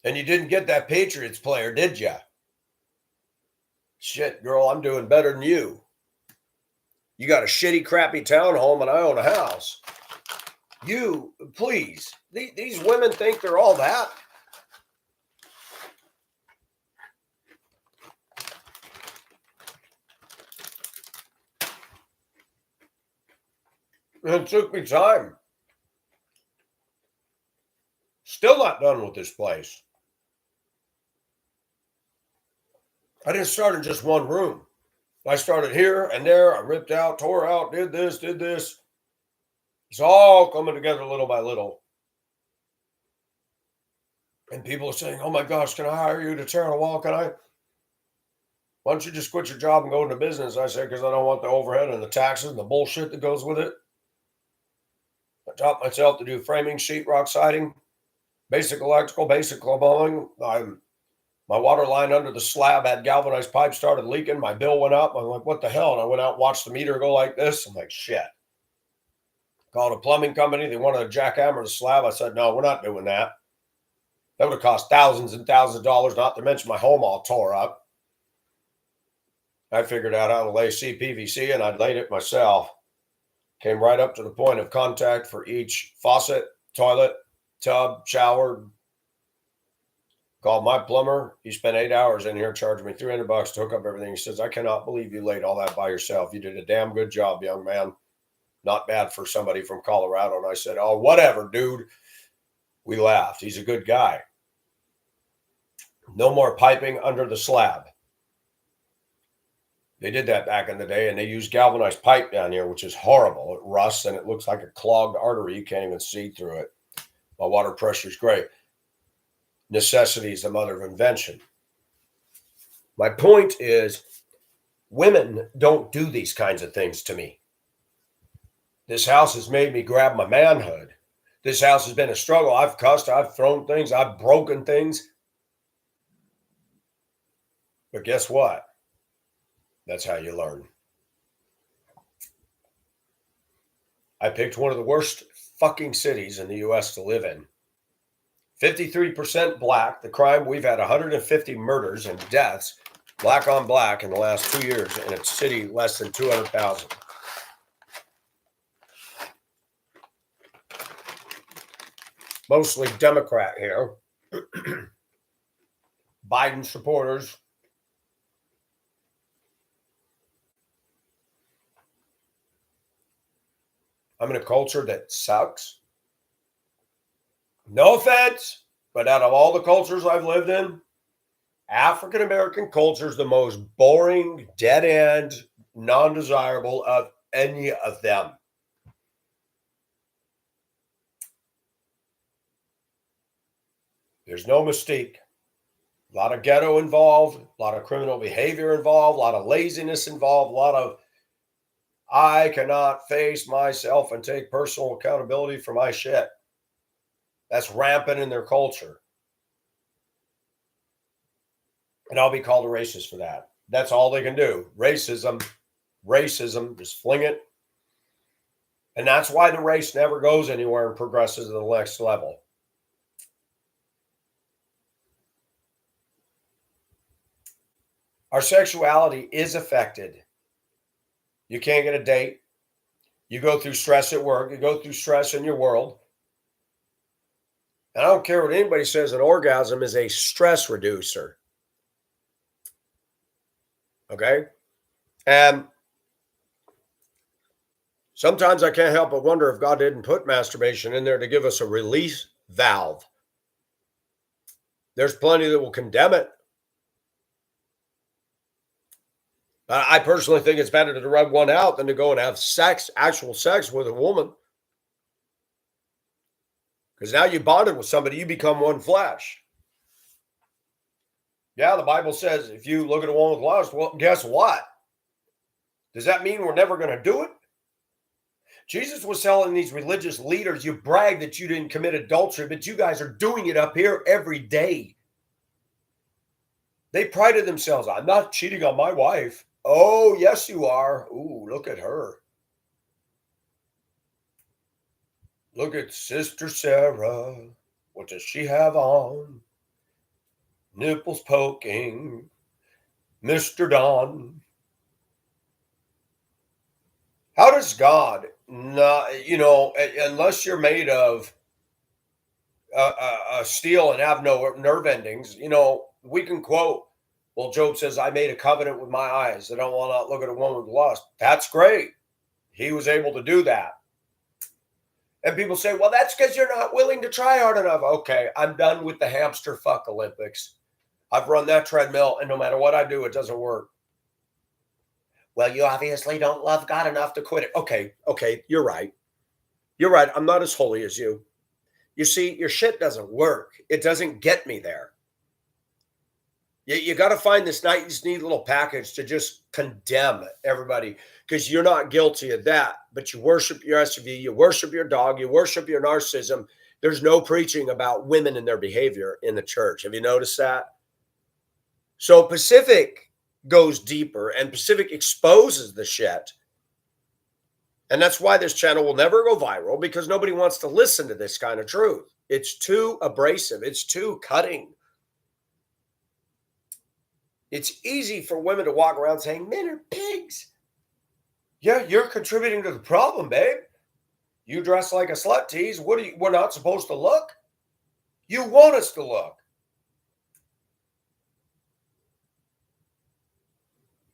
And you didn't get that Patriots player, did you? Shit, girl, I'm doing better than you. You got a shitty, crappy townhome and I own a house. You, please, these women think they're all that. It took me time. Still not done with this place. I didn't start in just one room. I started here and there. I ripped out, tore out, did this, did this. It's all coming together little by little. And people are saying, oh my gosh, can I hire you to tear on a wall? Can I? Why don't you just quit your job and go into business? I said, because I don't want the overhead and the taxes and the bullshit that goes with it. I taught myself to do framing, sheetrock siding, basic electrical, basic plumbing. My water line under the slab had galvanized pipes started leaking. My bill went up. I'm like, what the hell? And I went out and watched the meter go like this. I'm like, shit. Called a plumbing company. They wanted to jackhammer the slab. I said, no, we're not doing that. That would have cost thousands and thousands of dollars, not to mention my home all tore up. I figured out how to lay CPVC and I'd laid it myself. Came right up to the point of contact for each faucet, toilet, tub, shower. Called my plumber. He spent 8 hours in here, charged me $300 to hook up everything. He says, I cannot believe you laid all that by yourself. You did a damn good job, young man. Not bad for somebody from Colorado. And I said, oh, whatever, dude. We laughed. He's a good guy. No more piping under the slab. They did that back in the day, and they used galvanized pipe down here, which is horrible. It rusts, and it looks like a clogged artery. You can't even see through it. My water pressure is great. Necessity is the mother of invention. My point is, women don't do these kinds of things to me. This house has made me grab my manhood. This house has been a struggle. I've cussed, I've thrown things, I've broken things. But guess what? That's how you learn. I picked one of the worst fucking cities in the U.S. to live in. 53% black. The crime, we've had 150 murders and deaths, black on black, in the last 2 years in a city less than 200,000. Mostly Democrat here. Biden supporters. I'm in a culture that sucks. No offense, but out of all the cultures I've lived in, African American culture is the most boring, dead end, non-desirable of any of them. There's no mystique. A lot of ghetto involved, a lot of criminal behavior involved, a lot of laziness involved, a lot of I cannot face myself and take personal accountability for my shit. That's rampant in their culture. And I'll be called a racist for that. That's all they can do. Racism, just fling it. And that's why the race never goes anywhere and progresses to the next level. Our sexuality is affected. You can't get a date. You go through stress at work. You go through stress in your world. And I don't care what anybody says, an orgasm is a stress reducer. Okay? And sometimes I can't help but wonder if God didn't put masturbation in there to give us a release valve. There's plenty that will condemn it. I personally think it's better to rub one out than to go and have actual sex with a woman. Because now you bonded with somebody, you become one flesh. Yeah, the Bible says if you look at a woman with lust, well, guess what? Does that mean we're never going to do it? Jesus was telling these religious leaders, you brag that you didn't commit adultery, but you guys are doing it up here every day. They prided themselves, I'm not cheating on my wife. Oh, yes, you are. Ooh, look at her. Look at Sister Sarah. What does she have on? Nipples poking. Mr. Don. How does God not, unless you're made of steel and have no nerve endings, we can quote, well, Job says, I made a covenant with my eyes. I don't want to look at a woman with lust. That's great. He was able to do that. And people say, well, that's because you're not willing to try hard enough. Okay, I'm done with the hamster fuck Olympics. I've run that treadmill, and no matter what I do, it doesn't work. Well, you obviously don't love God enough to quit it. Okay, you're right. You're right. I'm not as holy as you. You see, your shit doesn't work. It doesn't get me there. You got to find this nice, neat little package to just condemn everybody because you're not guilty of that. But you worship your SUV, you worship your dog, you worship your narcissism. There's no preaching about women and their behavior in the church. Have you noticed that? So Pacific goes deeper and Pacific exposes the shit. And that's why this channel will never go viral because nobody wants to listen to this kind of truth. It's too abrasive, it's too cutting. It's easy for women to walk around saying men are pigs. Yeah, you're contributing to the problem, babe. You dress like a slut tease. We're not supposed to look? You want us to look.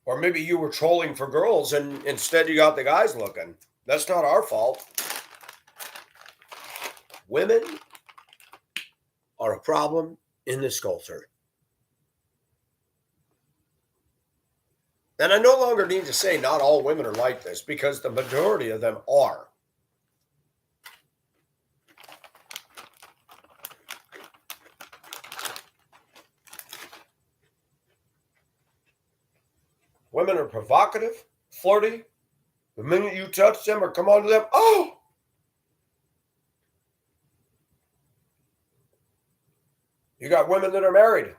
Or maybe you were trolling for girls and instead you got the guys looking. That's not our fault. Women are a problem in this culture. And I no longer need to say not all women are like this because the majority of them are. Women are provocative, flirty. The minute you touch them or come on to them, oh! You got women that are married.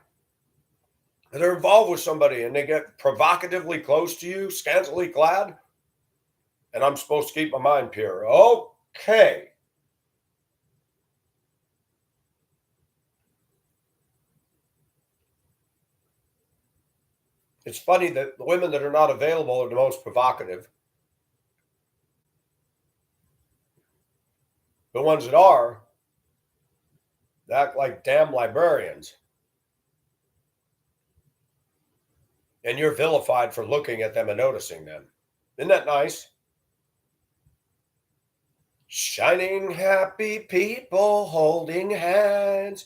And they're involved with somebody and they get provocatively close to you, scantily clad. And I'm supposed to keep my mind pure. Okay. It's funny that the women that are not available are the most provocative. The ones that are, they act like damn librarians. And you're vilified for looking at them and noticing them. Isn't that nice? Shining happy people holding hands.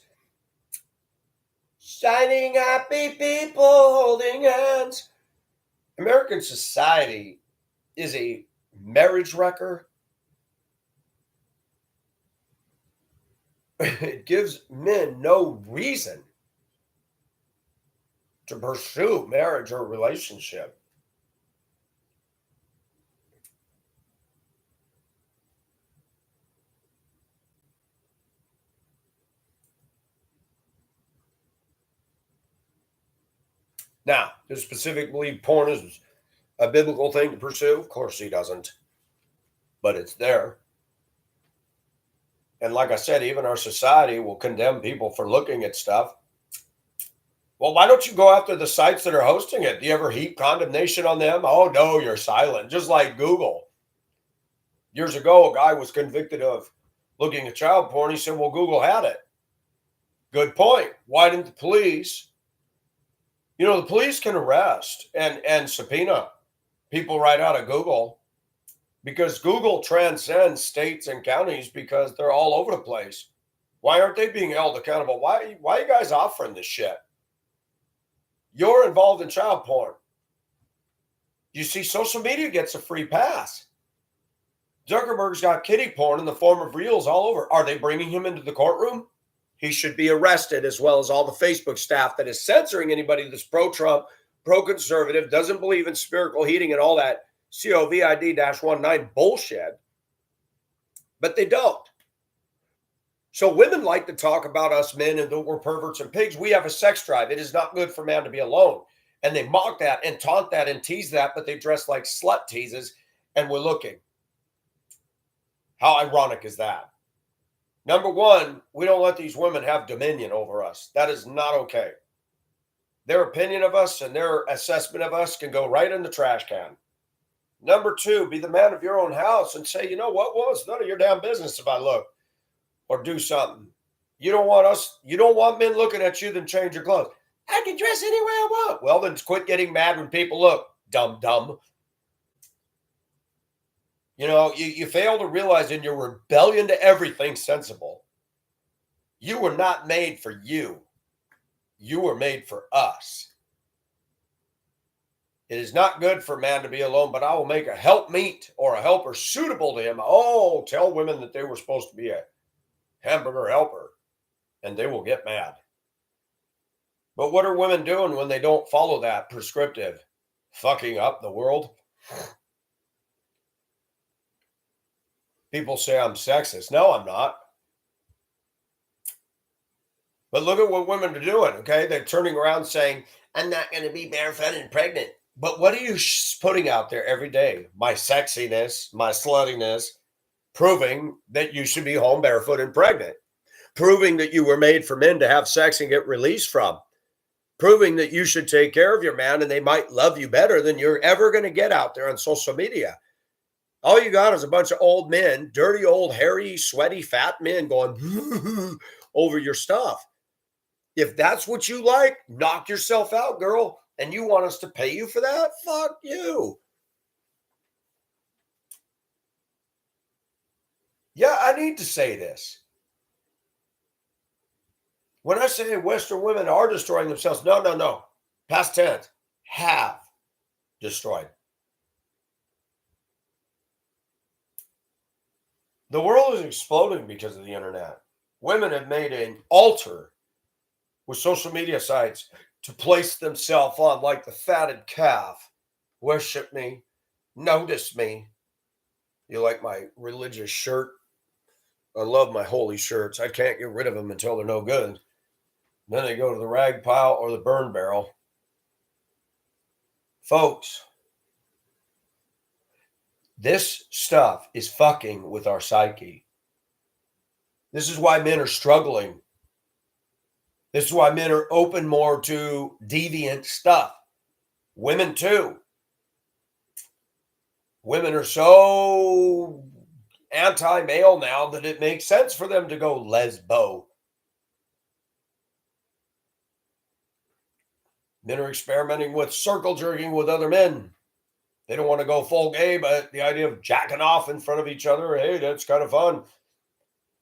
Shining happy people holding hands. American society is a marriage wrecker. It gives men no reason to pursue marriage or relationship. Now, does Pacific believe porn is a biblical thing to pursue? Of course he doesn't. But it's there. And like I said, even our society will condemn people for looking at stuff. Well, why don't you go after the sites that are hosting it? Do you ever heap condemnation on them? Oh, no, you're silent. Just like Google. Years ago, a guy was convicted of looking at child porn. He said, well, Google had it. Good point. Why didn't the police? You know, the police can arrest and subpoena people right out of Google because Google transcends states and counties because they're all over the place. Why aren't they being held accountable? Why are you guys offering this shit? You're involved in child porn. You see, social media gets a free pass. Zuckerberg's got kiddie porn in the form of reels all over. Are they bringing him into the courtroom? He should be arrested, as well as all the Facebook staff that is censoring anybody that's pro-Trump, pro-conservative, doesn't believe in spherical heating and all that COVID-19 bullshit. But they don't. So women like to talk about us men and that we're perverts and pigs. We have a sex drive. It is not good for man to be alone. And they mock that and taunt that and tease that, but they dress like slut teases and we're looking. How ironic is that? Number one, we don't let these women have dominion over us. That is not okay. Their opinion of us and their assessment of us can go right in the trash can. Number two, be the man of your own house and say, you know what? Well, it's none of your damn business if I look or do something. You don't want men looking at you, then change your clothes. I can dress any way I want. Well, then quit getting mad when people look. Dumb. You fail to realize in your rebellion to everything sensible, you were not made for you. You were made for us. It is not good for man to be alone, but I will make a helpmeet or a helper suitable to him. Oh, tell women that they were supposed to be a hamburger helper, and they will get mad. But what are women doing when they don't follow that prescriptive? Fucking up the world. People say I'm sexist. No, I'm not. But look at what women are doing, okay? They're turning around saying, I'm not going to be barefoot and pregnant. But what are you putting out there every day? My sexiness, my sluttiness, proving that you should be home barefoot and pregnant, proving that you were made for men to have sex and get released from, proving that you should take care of your man and they might love you better than you're ever going to get out there on social media. All you got is a bunch of old men, dirty, old, hairy, sweaty, fat men going over your stuff. If that's what you like, knock yourself out, girl. And you want us to pay you for that? Fuck you. Yeah, I need to say this. When I say Western women are destroying themselves, no. Past tense, have destroyed. The world is exploding because of the internet. Women have made an altar with social media sites to place themselves on like the fatted calf. Worship me, notice me. You like my religious shirt? I love my holy shirts. I can't get rid of them until they're no good. Then they go to the rag pile or the burn barrel. Folks, this stuff is fucking with our psyche. This is why men are struggling. This is why men are open more to deviant stuff. Women too. Women are so anti-male now that it makes sense for them to go lesbo. Men are experimenting with circle jerking with other men. They don't want to go full gay, but the idea of jacking off in front of each other, hey, that's kind of fun.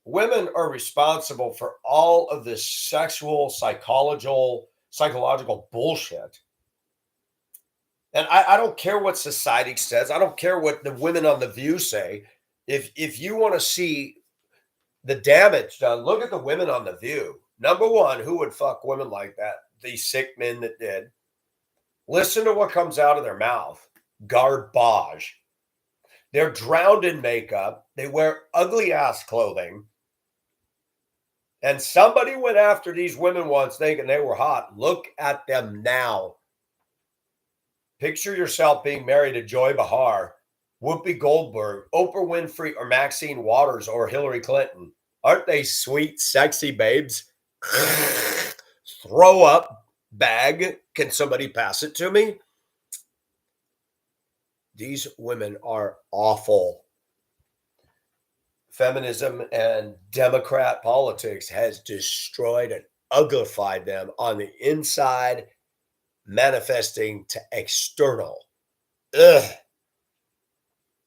Women are responsible for all of this sexual, psychological bullshit. And I don't care what society says. I don't care what the women on The View say. If you want to see the damage done, look at the women on The View. Number one, who would fuck women like that? These sick men that did. Listen to what comes out of their mouth. Garbage. They're drowned in makeup. They wear ugly ass clothing. And somebody went after these women once thinking they were hot. Look at them now. Picture yourself being married to Joy Behar, Whoopi Goldberg, Oprah Winfrey, or Maxine Waters, or Hillary Clinton. Aren't they sweet, sexy babes? Throw up bag. Can somebody pass it to me? These women are awful. Feminism and Democrat politics has destroyed and uglified them on the inside, manifesting to external. Ugh.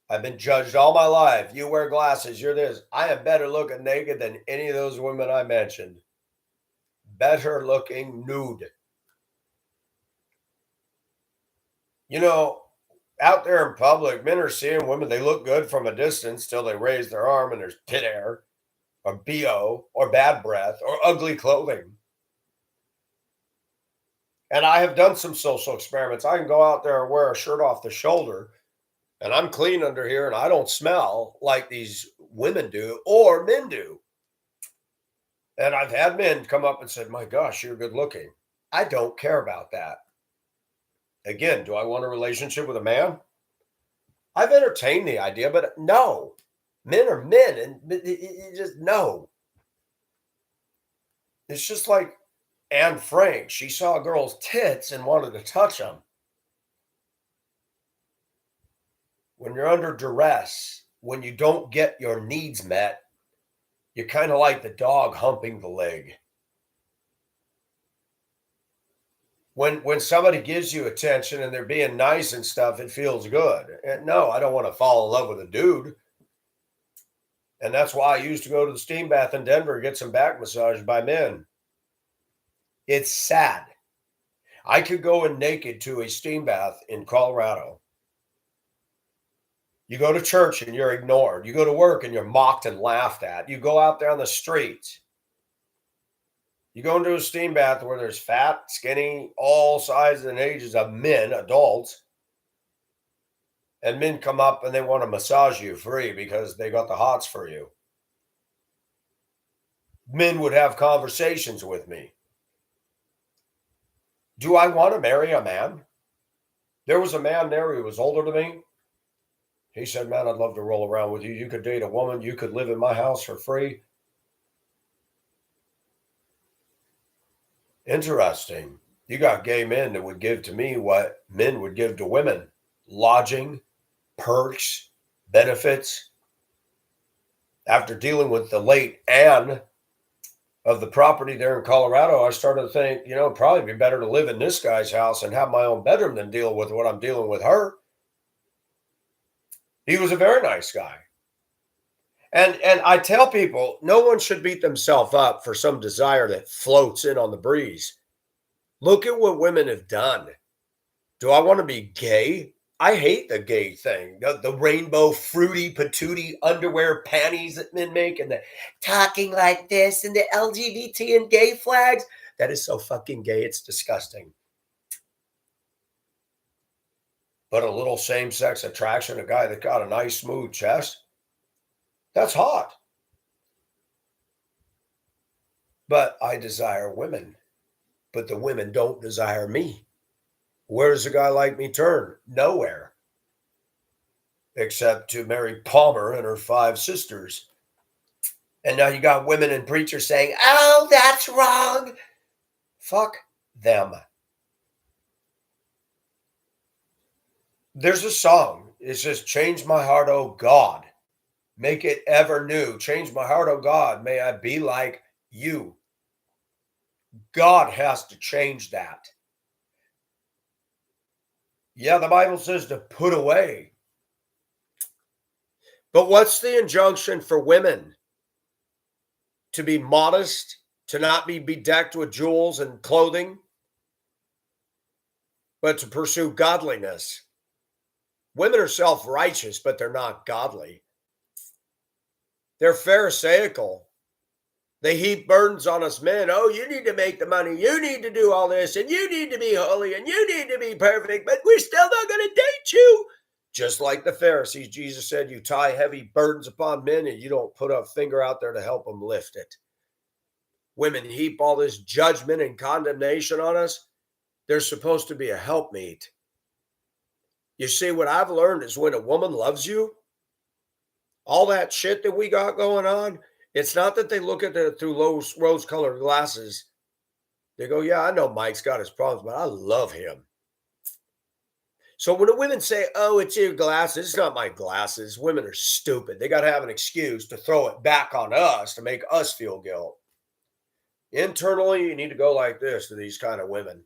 I've been judged all my life. You wear glasses, you're this. I am better looking naked than any of those women I mentioned. Better looking nude. Out there in public, men are seeing women, they look good from a distance till they raise their arm and there's pit hair or BO or bad breath or ugly clothing. And I have done some social experiments. I can go out there and wear a shirt off the shoulder and I'm clean under here and I don't smell like these women do or men do. And I've had men come up and said, my gosh, you're good looking. I don't care about that. Again, do I want a relationship with a man? I've entertained the idea, but no. Men are men, and you just no. It's just like Anne Frank. She saw a girl's tits and wanted to touch them. When you're under duress, when you don't get your needs met, you're kind of like the dog humping the leg. When somebody gives you attention and they're being nice and stuff, it feels good. And no, I don't want to fall in love with a dude. And that's why I used to go to the steam bath in Denver, get some back massage by men. It's sad. I could go in naked to a steam bath in Colorado. You go to church and you're ignored. You go to work and you're mocked and laughed at. You go out there on the streets. You go into a steam bath where there's fat, skinny, all sizes and ages of men, adults, and men come up and they want to massage you free because they got the hots for you. Men would have conversations with me. Do I want to marry a man? There was a man there who was older than me. He said, man, I'd love to roll around with you. You could date a woman. You could live in my house for free. Interesting. You got gay men that would give to me what men would give to women. Lodging, perks, benefits. After dealing with the late Anne of the property there in Colorado, I started to think, it'd probably be better to live in this guy's house and have my own bedroom than deal with what I'm dealing with her. He was a very nice guy. And I tell people, no one should beat themselves up for some desire that floats in on the breeze. Look at what women have done. Do I want to be gay? I hate the gay thing. The rainbow, fruity, patootie underwear panties that men make and the talking like this and the LGBT and gay flags. That is so fucking gay. It's disgusting. But a little same-sex attraction, a guy that got a nice, smooth chest, that's hot. But I desire women. But the women don't desire me. Where does a guy like me turn? Nowhere. Except to marry Palmer and her 5 sisters. And now you got women and preachers saying, oh, that's wrong. Fuck them. There's a song. It says, change my heart, oh God. Make it ever new. Change my heart, oh God. May I be like you. God has to change that. Yeah, the Bible says to put away. But what's the injunction for women? To be modest, to not be bedecked with jewels and clothing, but to pursue godliness. Women are self-righteous, but they're not godly. They're pharisaical. They heap burdens on us men. Oh, you need to make the money. You need to do all this, and you need to be holy, and you need to be perfect, but we're still not going to date you. Just like the Pharisees, Jesus said, you tie heavy burdens upon men, and you don't put a finger out there to help them lift it. Women heap all this judgment and condemnation on us. They're supposed to be a helpmeet. You see, what I've learned is when a woman loves you, all that shit that we got going on, it's not that they look at it through rose-colored glasses. They go, yeah, I know Mike's got his problems, but I love him. So when the women say, oh, it's your glasses, it's not my glasses. Women are stupid. They got to have an excuse to throw it back on us to make us feel guilt. Internally, you need to go like this to these kind of women.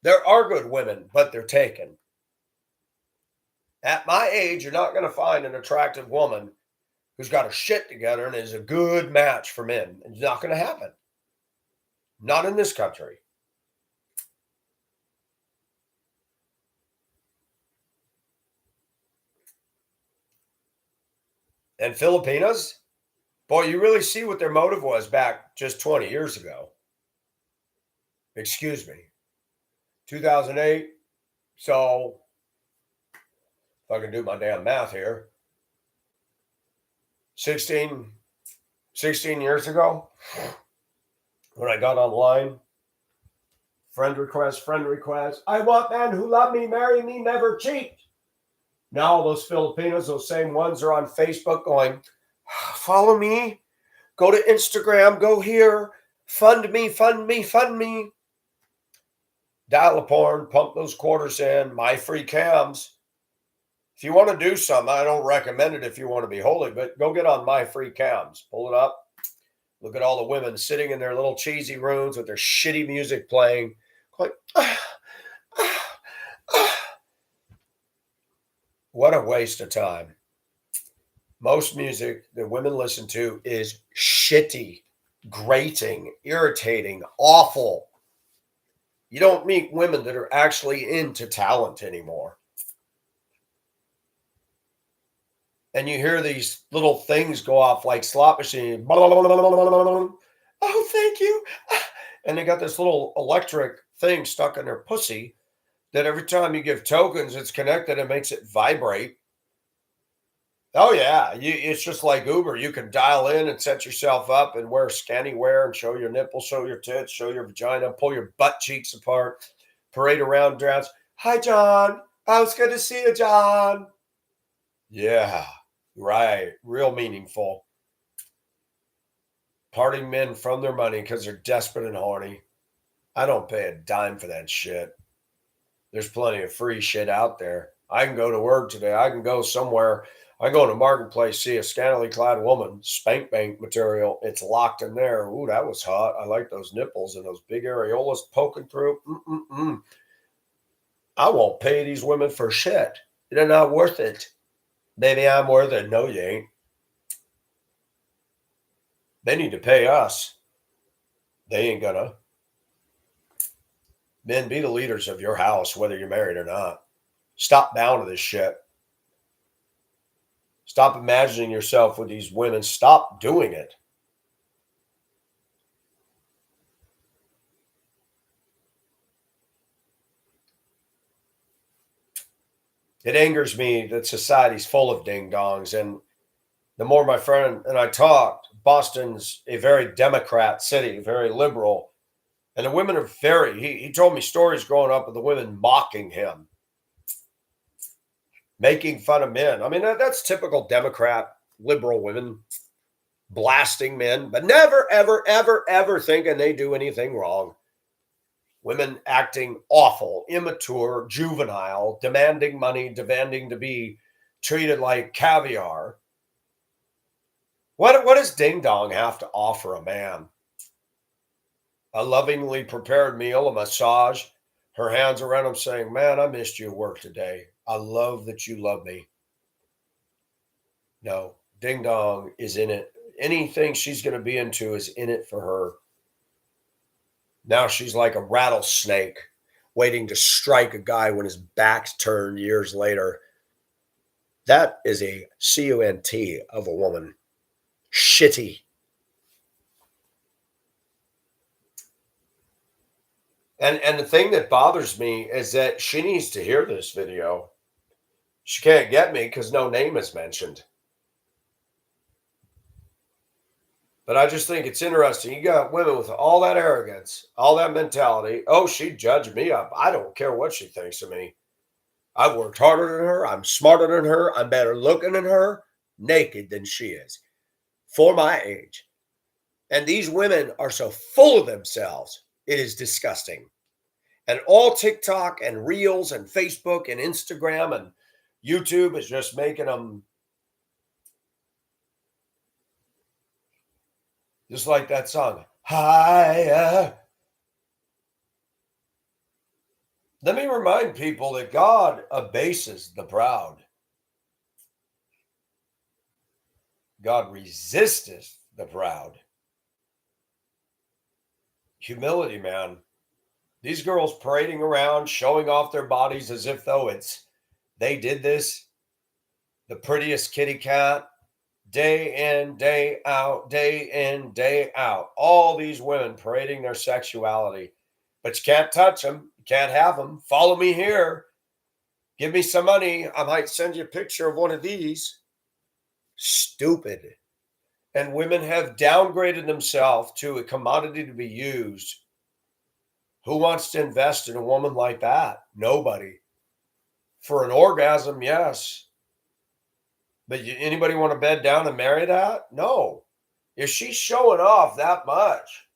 There are good women, but they're taken. At my age, you're not going to find an attractive woman who's got her shit together and is a good match for men. It's not going to happen. Not in this country. And Filipinas, boy, you really see what their motive was back just 20 years ago. Excuse me. 2008. So, if I can do my damn math here, 16 years ago, when I got online, friend request, I want men who love me, marry me, never cheat. Now those Filipinos, those same ones are on Facebook going, follow me, go to Instagram, go here, fund me. Dial a porn, pump those quarters in, my free cams. If you want to do something, I don't recommend it if you want to be holy, but go get on my free cams. Pull it up. Look at all the women sitting in their little cheesy rooms with their shitty music playing. Like, what a waste of time. Most music that women listen to is shitty, grating, irritating, awful. You don't meet women that are actually into talent anymore. And you hear these little things go off like slot machine. Oh, thank you. And they got this little electric thing stuck in their pussy that every time you give tokens, it's connected and makes it vibrate. Oh yeah, it's just like Uber. You can dial in and set yourself up and wear scanny wear and show your nipples, show your tits, show your vagina, pull your butt cheeks apart, parade around, dance. Hi, John. Oh, it's good to see you, John. Yeah, right. Real meaningful. Parting men from their money because they're desperate and horny. I don't pay a dime for that shit. There's plenty of free shit out there. I can go to work today. I can go somewhere. I go to marketplace, see a scantily clad woman, spank bank material. It's locked in there. Ooh, that was hot. I like those nipples and those big areolas poking through. Mm-mm-mm. I won't pay these women for shit. They're not worth it. Baby, I'm worth it. No, you ain't. They need to pay us. They ain't gonna. Men, be the leaders of your house, whether you're married or not. Stop bowing to this shit. Stop imagining yourself with these women. Stop doing it. It angers me that society's full of ding dongs. And the more my friend and I talked, Boston's a very Democrat city, very liberal. And the women are he told me stories growing up of the women mocking him, making fun of men. I mean, that's typical Democrat, liberal women blasting men, but never, ever, ever, ever thinking they do anything wrong. Women acting awful, immature, juvenile, demanding money, demanding to be treated like caviar. What does Ding Dong have to offer a man? A lovingly prepared meal, a massage, her hands around him saying, man, I missed you at work today. I love that you love me. No, Ding Dong is in it. Anything she's going to be into is in it for her. Now she's like a rattlesnake waiting to strike a guy when his back's turned years later. That is a cunt of a woman. Shitty. And the thing that bothers me is that she needs to hear this video. She can't get me because no name is mentioned. But I just think it's interesting. You got women with all that arrogance, all that mentality. Oh, she judged me up. I don't care what she thinks of me. I've worked harder than her. I'm smarter than her. I'm better looking than her, naked than she is, for my age. And these women are so full of themselves. It is disgusting. And all TikTok and Reels and Facebook and Instagram and YouTube is just making them just like that song. Higher. Let me remind people that God abases the proud. God resisteth the proud. Humility, man. These girls parading around, showing off their bodies as if though they did this. The prettiest kitty cat, day in, day out, day in, day out. All these women parading their sexuality. But you can't touch them. You can't have them. Follow me here. Give me some money. I might send you a picture of one of these. Stupid. And women have downgraded themselves to a commodity to be used. Who wants to invest in a woman like that? Nobody. For an orgasm, yes. But anybody want to bed down and marry that? No. If she's showing off that much,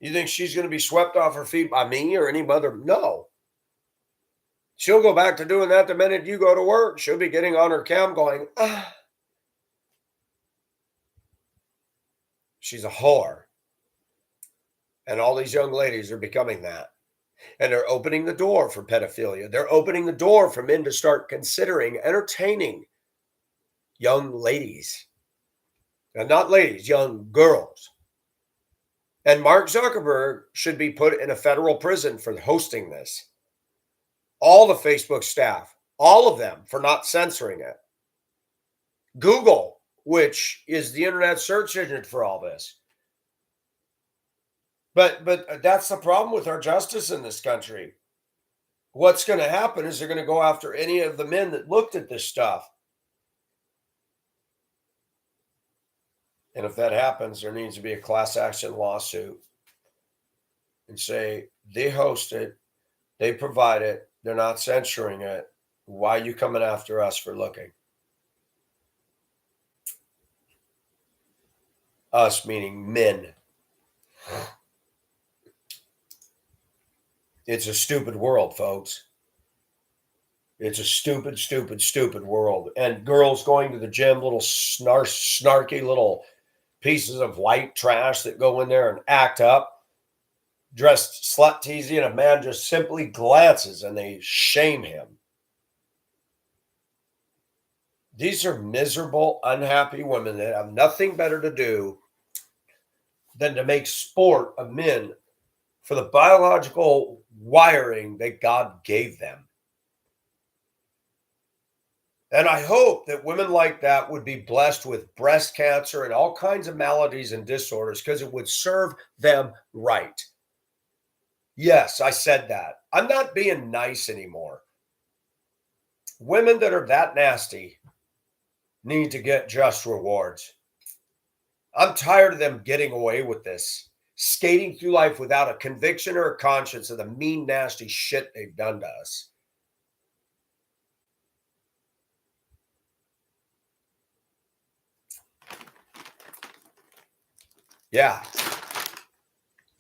you think she's going to be swept off her feet by me or any mother? No. She'll go back to doing that the minute you go to work. She'll be getting on her cam going, ah. She's a whore. And all these young ladies are becoming that. And they're opening the door for pedophilia. They're opening the door for men to start considering entertaining young ladies. And not ladies, young girls. And Mark Zuckerberg should be put in a federal prison for hosting this. All the Facebook staff, all of them for not censoring it. Google, which is the internet search engine for all this. But that's the problem with our justice in this country. What's going to happen is they're going to go after any of the men that looked at this stuff. And if that happens, there needs to be a class action lawsuit and say they host it, they provide it, they're not censoring it. Why are you coming after us for looking? Us meaning men. It's a stupid world, folks. It's a stupid, stupid, stupid world. And girls going to the gym, little snarky little pieces of white trash that go in there and act up, dressed slut teasy, and a man just simply glances and they shame him. These are miserable, unhappy women that have nothing better to do than to make sport of men for the biological wiring that God gave them. And I hope that women like that would be blessed with breast cancer and all kinds of maladies and disorders because it would serve them right. Yes, I said that. I'm not being nice anymore. Women that are that nasty need to get just rewards. I'm tired of them getting away with this, skating through life without a conviction or a conscience of the mean, nasty shit they've done to us. Yeah.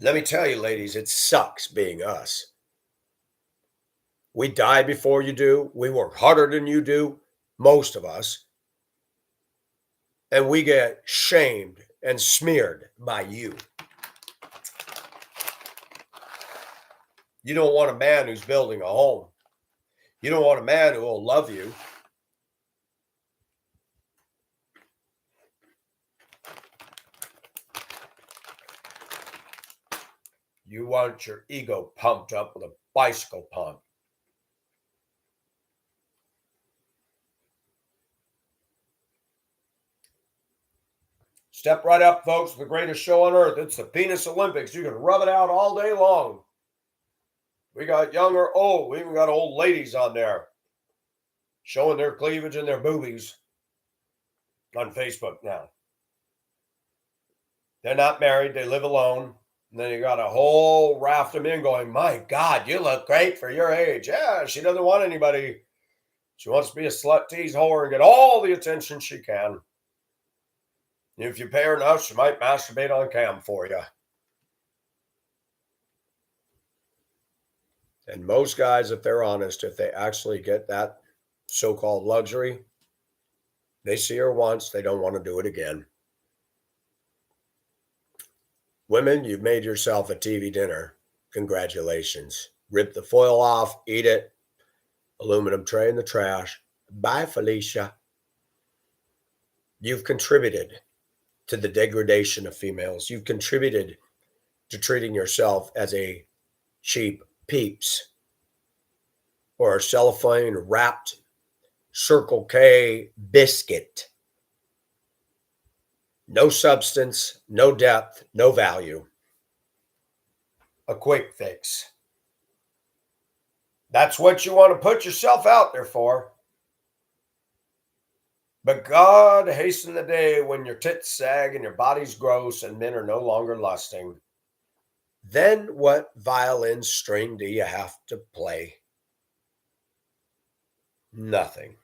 Let me tell you, ladies, it sucks being us. We die before you do. We work harder than you do, most of us. And we get shamed and smeared by you. You don't want a man who's building a home. You don't want a man who will love you. You want your ego pumped up with a bicycle pump. Step right up, folks. The greatest show on earth. It's the Penis Olympics. You can rub it out all day long. We got young or old. We even got old ladies on there showing their cleavage and their boobies on Facebook now. They're not married. They live alone. And then you got a whole raft of men going, my God, you look great for your age. Yeah, she doesn't want anybody. She wants to be a slut, tease, whore, and get all the attention she can. If you pay her enough, she might masturbate on cam for you. And most guys, if they're honest, if they actually get that so-called luxury, they see her once, they don't want to do it again. Women, you've made yourself a TV dinner. Congratulations. Rip the foil off, eat it. Aluminum tray in the trash. Bye, Felicia. You've contributed to the degradation of females. You've contributed to treating yourself as a cheap Peeps or a cellophane wrapped Circle K biscuit. No substance, no depth, no value. A quick fix. That's what you want to put yourself out there for. But God hasten the day when your tits sag and your body's gross and men are no longer lusting. Then what violin string do you have to play? Nothing.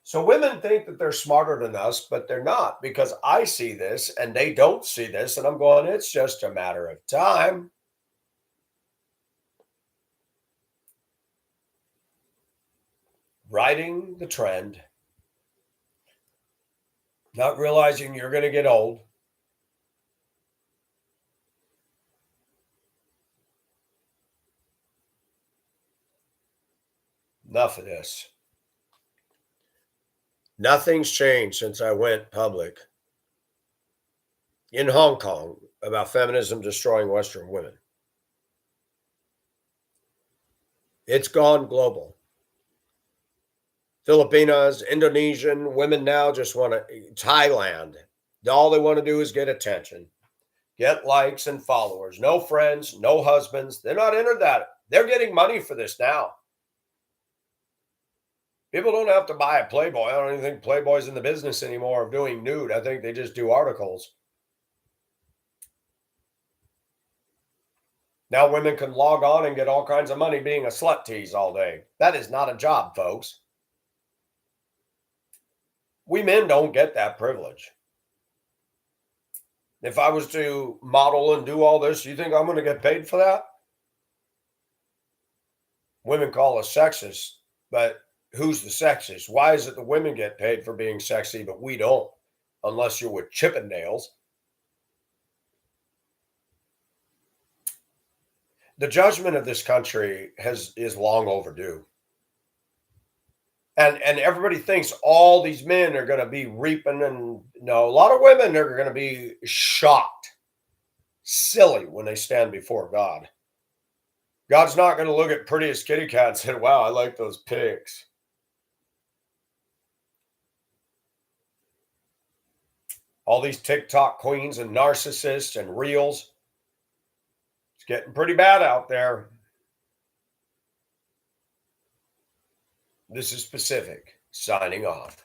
So women think that they're smarter than us, but they're not because I see this and they don't see this. And I'm going, it's just a matter of time. Riding the trend, not realizing you're going to get old. Enough of this. Nothing's changed since I went public in Hong Kong about feminism destroying Western women. It's gone global. Filipinas, Indonesian women now just want to, Thailand, all they want to do is get attention, get likes and followers. No friends, no husbands. They're not into that. They're getting money for this now. People don't have to buy a Playboy. I don't even think Playboy's in the business anymore of doing nude. I think they just do articles. Now women can log on and get all kinds of money being a slut tease all day. That is not a job, folks. We men don't get that privilege. If I was to model and do all this, you think I'm going to get paid for that? Women call us sexist, but who's the sexist? Why is it the women get paid for being sexy, but we don't? Unless you're with Chippendales. The judgment of this country is long overdue. And everybody thinks all these men are going to be reaping, and no, a lot of women are going to be shocked, silly when they stand before God. God's not going to look at prettiest kitty cat and say, wow, I like those pigs. All these TikTok queens and narcissists and reels. It's getting pretty bad out there. This is Pacific, signing off.